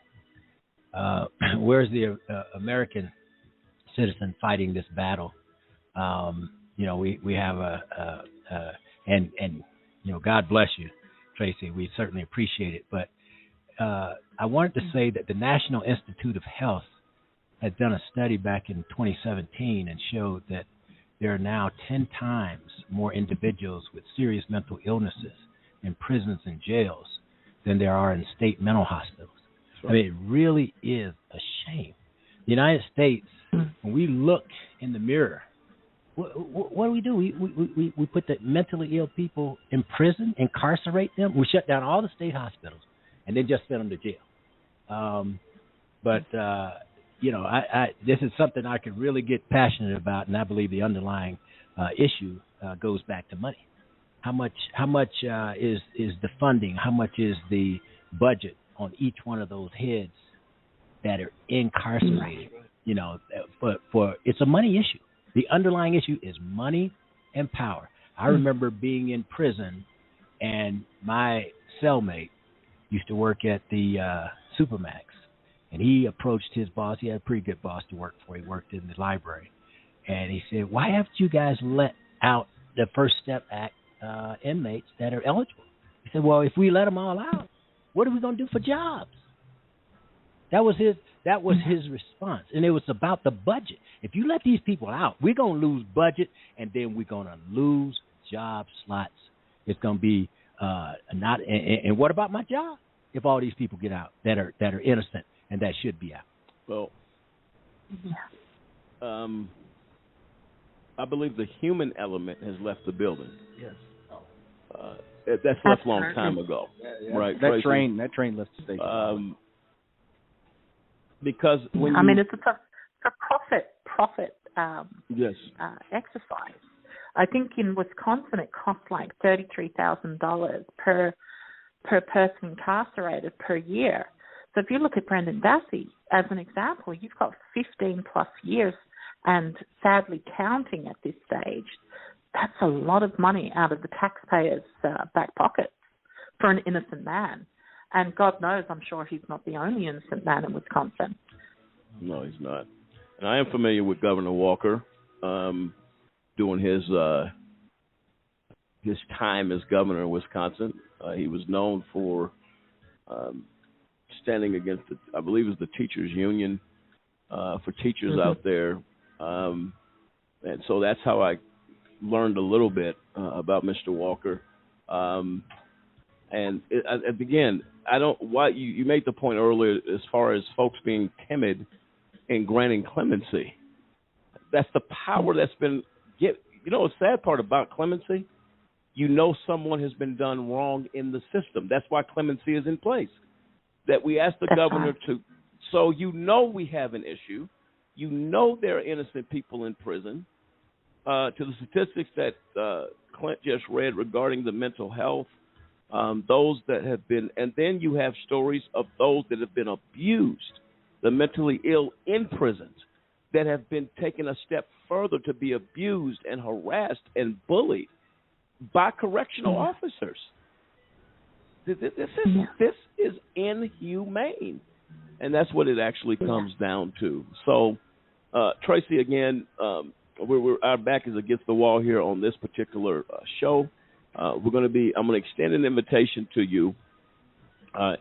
Where's the American citizen fighting this battle? We have and God bless you, Tracy. We certainly appreciate it. But I wanted to say that the National Institute of Health has done a study back in 2017 and showed that there are now 10 times more individuals with serious mental illnesses in prisons and jails than there are in state mental hospitals. Sure. I mean, it really is a shame. The United States, when we look in the mirror What do? We put the mentally ill people in prison, incarcerate them. We shut down all the state hospitals, and then just send them to jail. This is something I could really get passionate about, and I believe the underlying issue goes back to money. How much is the funding? How much is the budget on each one of those heads that are incarcerated? For it's a money issue. The underlying issue is money and power. I remember being in prison, and my cellmate used to work at the Supermax, and he approached his boss. He had a pretty good boss to work for. He worked in the library, and he said, "Why haven't you guys let out the First Step Act inmates that are eligible?" He said, "Well, if we let them all out, what are we going to do for jobs?" That was his response, and it was about the budget. If you let these people out, we're going to lose budget, and then we're going to lose job slots. It's going to be not. And what about my job if all these people get out that are innocent and that should be out? Well, I believe the human element has left the building. Yes. That's left a long time ago. Yeah. Right. That train left the station. Because when it's a profit exercise. I think in Wisconsin it costs like $33,000 per person incarcerated per year. So if you look at Brendan Dassey as an example, you've got 15 plus years and sadly counting at this stage. That's a lot of money out of the taxpayers' back pockets for an innocent man. And God knows, I'm sure he's not the only innocent man in Wisconsin. No, he's not. And I am familiar with Governor Walker doing his time as governor of Wisconsin. He was known for standing against, I believe it was the teachers' union for teachers out there. And so that's how I learned a little bit about Mr. Walker. Again, you made the point earlier as far as folks being timid in granting clemency. That's the power that's been given. The sad part about clemency, someone has been done wrong in the system. That's why clemency is in place. That we ask the governor to, so we have an issue. There are innocent people in prison. To the statistics that Clint just read regarding the mental health, those that have been, and then you have stories of those that have been abused, the mentally ill in prisons, that have been taken a step further to be abused and harassed and bullied by correctional officers. This is inhumane, and that's what it actually comes down to. So, Tracy, again, our back is against the wall here on this particular show. I'm going to extend an invitation to you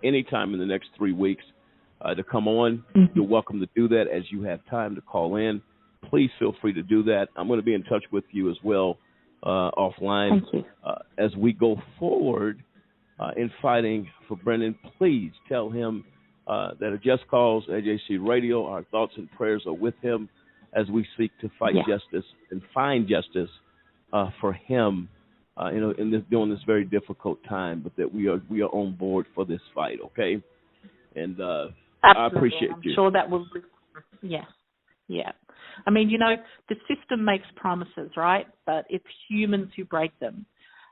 anytime in the next 3 weeks to come on. You're welcome to do that as you have time to call in. Please feel free to do that. I'm going to be in touch with you as well offline. As we go forward in fighting for Brendan. Please tell him that a Just Cause AJC Radio, our thoughts and prayers are with him as we seek to fight justice and find justice for him. During this very difficult time, but that we are on board for this fight, okay? And I appreciate you. I'm sure that will. Yes, yeah. I mean, the system makes promises, right? But it's humans who break them,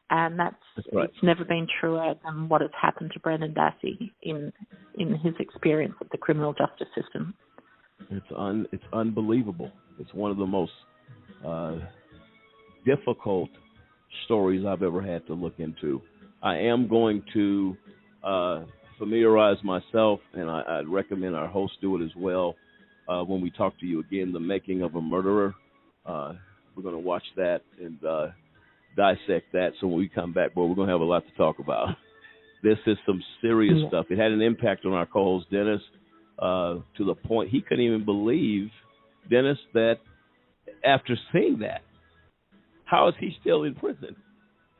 and that's right. It's never been truer than what has happened to Brendan Dassey in his experience with the criminal justice system. It's unbelievable. It's one of the most difficult stories I've ever had to look into. I am going to familiarize myself, and I'd recommend our host do it as well when we talk to you again, The Making of a Murderer. We're going to watch that and dissect that, so when we come back, boy, we're going to have a lot to talk about. This is some serious stuff. It had an impact on our co-host, Dennis, to the point he couldn't even believe, Dennis, that after seeing that, how is he still in prison?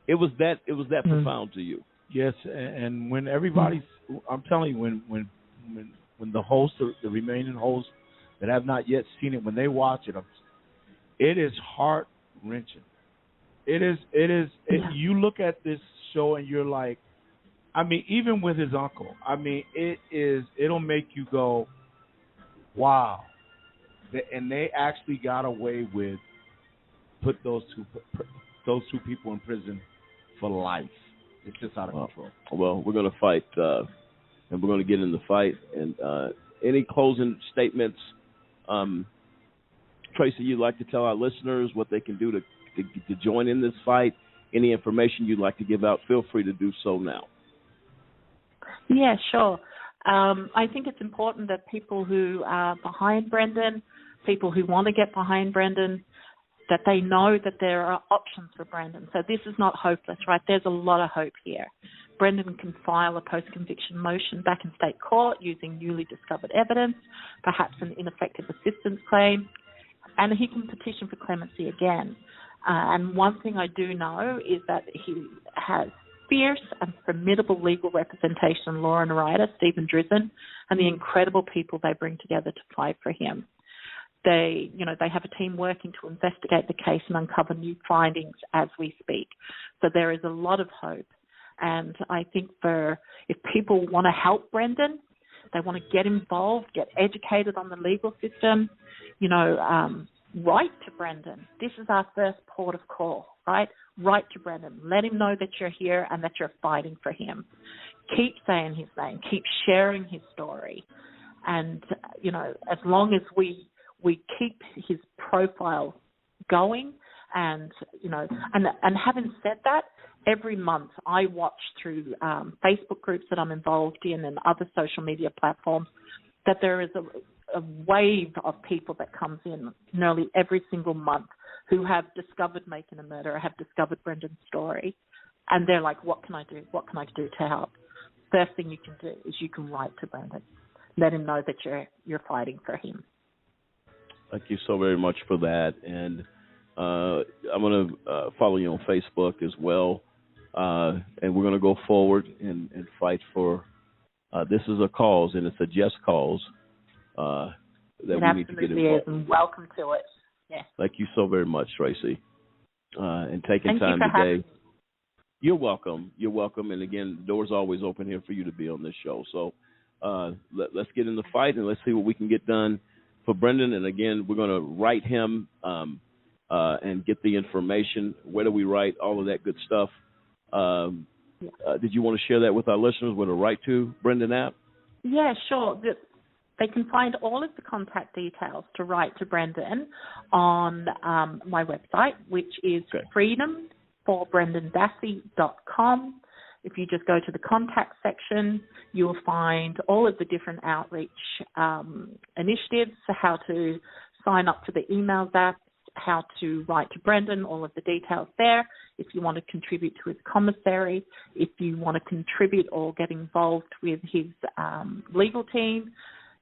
It was that profound to you. Yes, and when everybody's, I'm telling you, when the hosts, the remaining hosts that have not yet seen it, when they watch it, it is heart wrenching. You look at this show and you're like, I mean, even with his uncle, I mean, it'll make you go, wow. And they actually got away with put those two people in prison for life. It's just out of control. Well, we're going to fight, and we're going to get in the fight. And any closing statements, Tracy, you'd like to tell our listeners what they can do to join in this fight? Any information you'd like to give out, feel free to do so now. Yeah, sure. I think it's important that people who are behind Brendan, people who want to get behind Brendan, that they know that there are options for Brendan. So this is not hopeless, right? There's a lot of hope here. Brendan can file a post-conviction motion back in state court using newly discovered evidence, perhaps an ineffective assistance claim, and he can petition for clemency again. And one thing I do know is that he has fierce and formidable legal representation, law and writer, Stephen Drizzen, and the incredible people they bring together to fight for him. They have a team working to investigate the case and uncover new findings as we speak. So there is a lot of hope. And I think if people want to help Brendan, they want to get involved, get educated on the legal system, write to Brendan. This is our first port of call, right? Write to Brendan. Let him know that you're here and that you're fighting for him. Keep saying his name. Keep sharing his story. And, as long as we keep his profile going and having said that, every month I watch through Facebook groups that I'm involved in and other social media platforms that there is a wave of people that comes in nearly every single month who have discovered Making a Murderer, have discovered Brendan's story, and they're like, what can I do? What can I do to help? First thing you can do is you can write to Brendan. Let him know that you're fighting for him. Thank you so very much for that. And I'm going to follow you on Facebook as well. And we're going to go forward and fight for this is a cause, and it's a just cause that we need to get involved. And welcome to it. Yes. Thank you so very much, Tracy, and taking Thank time you for today. having me. You're welcome. You're welcome. And again, the door's always open here for you to be on this show. So let's get in the fight and let's see what we can get done for Brendan. And again, we're going to write him and get the information. Where do we write? All of that good stuff. Did you want to share that with our listeners? Where to write to Brendan at? Yeah, sure. They can find all of the contact details to write to Brendan on my website, which is freedomforbrendandassey.com. If you just go to the contact section, you will find all of the different outreach initiatives, how to sign up to the email list, how to write to Brendan, all of the details there. If you want to contribute to his commissary, if you want to contribute or get involved with his legal team,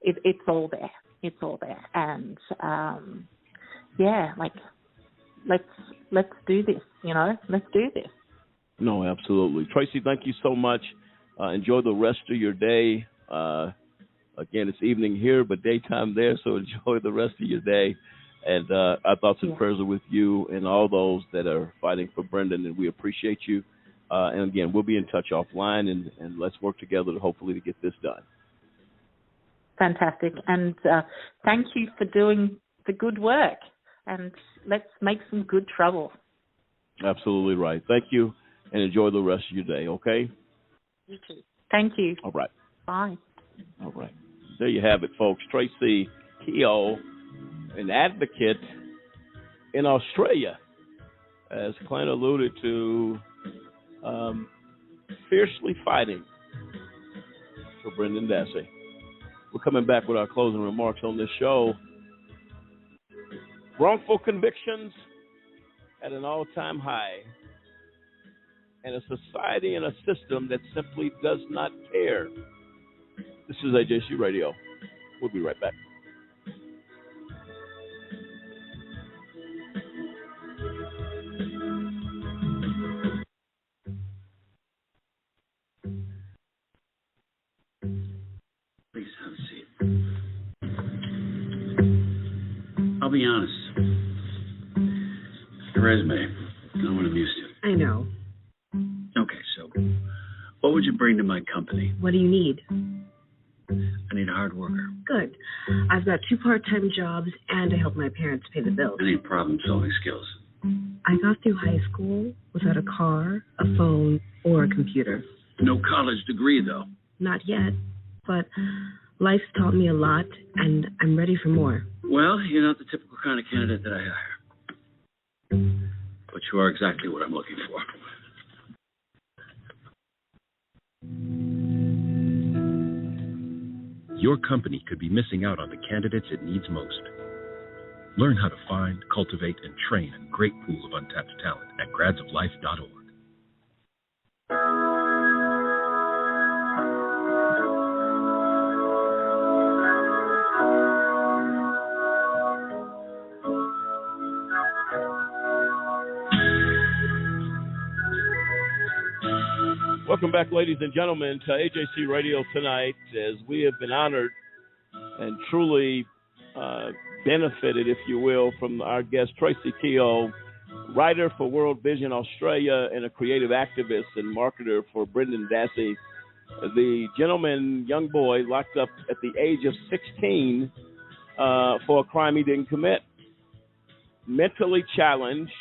it's all there. It's all there. And let's do this. Let's do this. No, absolutely. Tracy, thank you so much. Enjoy the rest of your day. Again, it's evening here, but daytime there, so enjoy the rest of your day. And our thoughts and prayers are with you and all those that are fighting for Brendan, and we appreciate you. And again, we'll be in touch offline, and let's work together to hopefully to get this done. Fantastic. And thank you for doing the good work, and let's make some good trouble. Absolutely right. Thank you, and enjoy the rest of your day, okay? You too. Thank you. All right. Bye. All right. There you have it, folks. Tracy Keogh, an advocate in Australia, as Clint alluded to, fiercely fighting for Brendan Dassey. We're coming back with our closing remarks on this show. Wrongful convictions at an all-time high, and a society and a system that simply does not care. This is AJC Radio. We'll be right back. Please have a seat. I'll be honest. Your resume. No one amused you. I know. Okay, so what would you bring to my company? What do you need? I need a hard worker. Good. I've got 2 part-time jobs, and I help my parents pay the bills. I need problem-solving skills. I got through high school without a car, a phone, or a computer. No college degree, though. Not yet, but life's taught me a lot, and I'm ready for more. Well, you're not the typical kind of candidate that I hire. But you are exactly what I'm looking for. Your company could be missing out on the candidates it needs most. Learn how to find, cultivate, and train a great pool of untapped talent at gradsoflife.org. Welcome back, ladies and gentlemen, to AJC Radio tonight, as we have been honored and truly benefited, if you will, from our guest, Tracy Keogh, writer for World Vision Australia and a creative activist and marketer for Brendan Dassey. The gentleman, young boy, locked up at the age of 16 for a crime he didn't commit. Mentally challenged,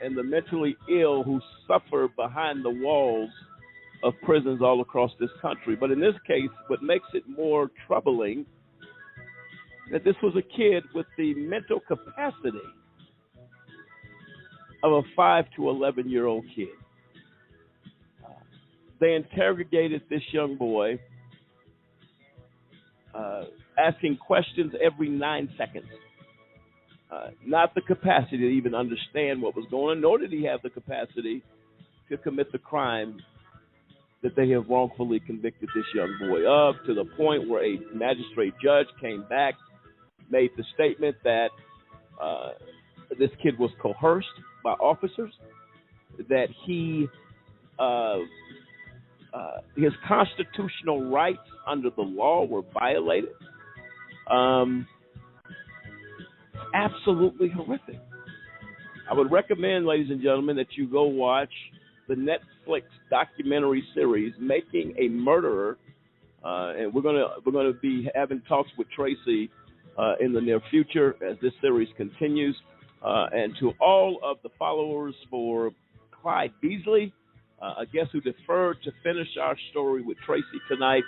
and the mentally ill who suffer behind the walls of prisons all across this country. But in this case, what makes it more troubling that this was a kid with the mental capacity of a 5 to 11-year-old kid. They interrogated this young boy, asking questions every 9 seconds. Not the capacity to even understand what was going on, nor did he have the capacity to commit the crime that they have wrongfully convicted this young boy of, to the point where a magistrate judge came back, made the statement that this kid was coerced by officers, that his constitutional rights under the law were violated. Absolutely horrific. I would recommend, ladies and gentlemen, that you go watch the Netflix documentary series "Making a Murderer," and we're gonna be having talks with Tracy in the near future as this series continues. And to all of the followers for Clyde Beasley, a guest who deferred to finish our story with Tracy tonight.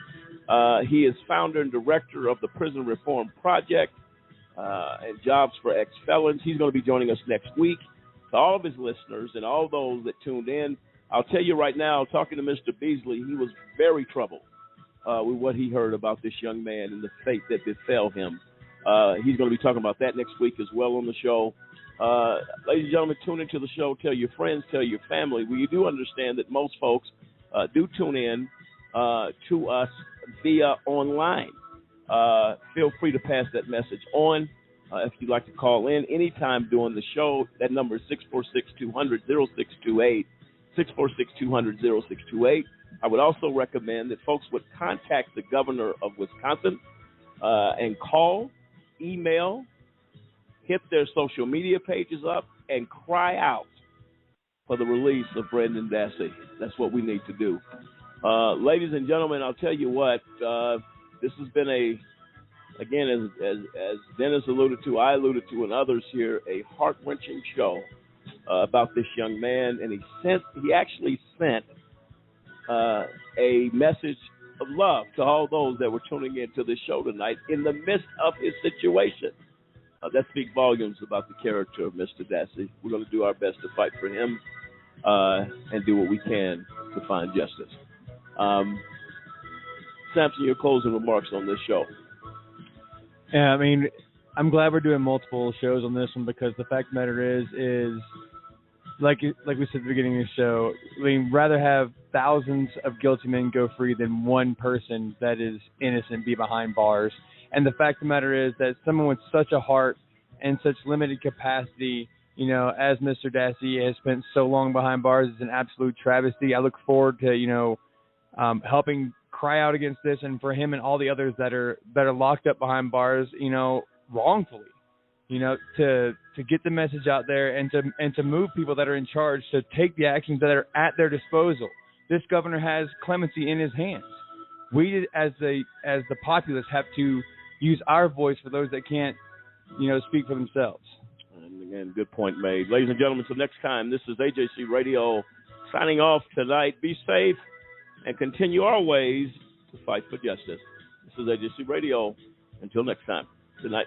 He is founder and director of the Prison Reform Project and Jobs for Ex-Felons. He's going to be joining us next week. To all of his listeners and all those that tuned in, I'll tell you right now, talking to Mr. Beasley, he was very troubled with what he heard about this young man and the fate that befell him. He's going to be talking about that next week as well on the show. Ladies and gentlemen, tune into the show. Tell your friends, tell your family. We do understand that most folks do tune in to us via online. Feel free to pass that message on. If you'd like to call in anytime during the show, that number is 646-200-0628, 646-200-0628. I would also recommend that folks would contact the governor of Wisconsin and call, email, hit their social media pages up, and cry out for the release of Brendan Dassey. That's what we need to do. Ladies and gentlemen, I'll tell you what, this has been again, as Dennis alluded to, I alluded to, and others here, a heart-wrenching show about this young man. And he actually sent a message of love to all those that were tuning into this show tonight in the midst of his situation. That speaks volumes about the character of Mr. Dassey. We're going to do our best to fight for him and do what we can to find justice. Samson, your closing remarks on this show. Yeah, I mean, I'm glad we're doing multiple shows on this one, because the fact of the matter is like we said at the beginning of the show, we'd rather have thousands of guilty men go free than one person that is innocent be behind bars. And the fact of the matter is that someone with such a heart and such limited capacity, as Mr. Dassey has spent so long behind bars, is an absolute travesty. I look forward to, helping cry out against this, and for him and all the others that are locked up behind bars, wrongfully, to to get the message out there and to move people that are in charge to take the actions that are at their disposal. This governor has clemency in his hands. We, as the populace, have to use our voice for those that can't, speak for themselves. And again, good point made. Ladies and gentlemen, until next time, this is AJC Radio signing off tonight. Be safe and continue our ways to fight for justice. This is AJC Radio. Until next time. Good night.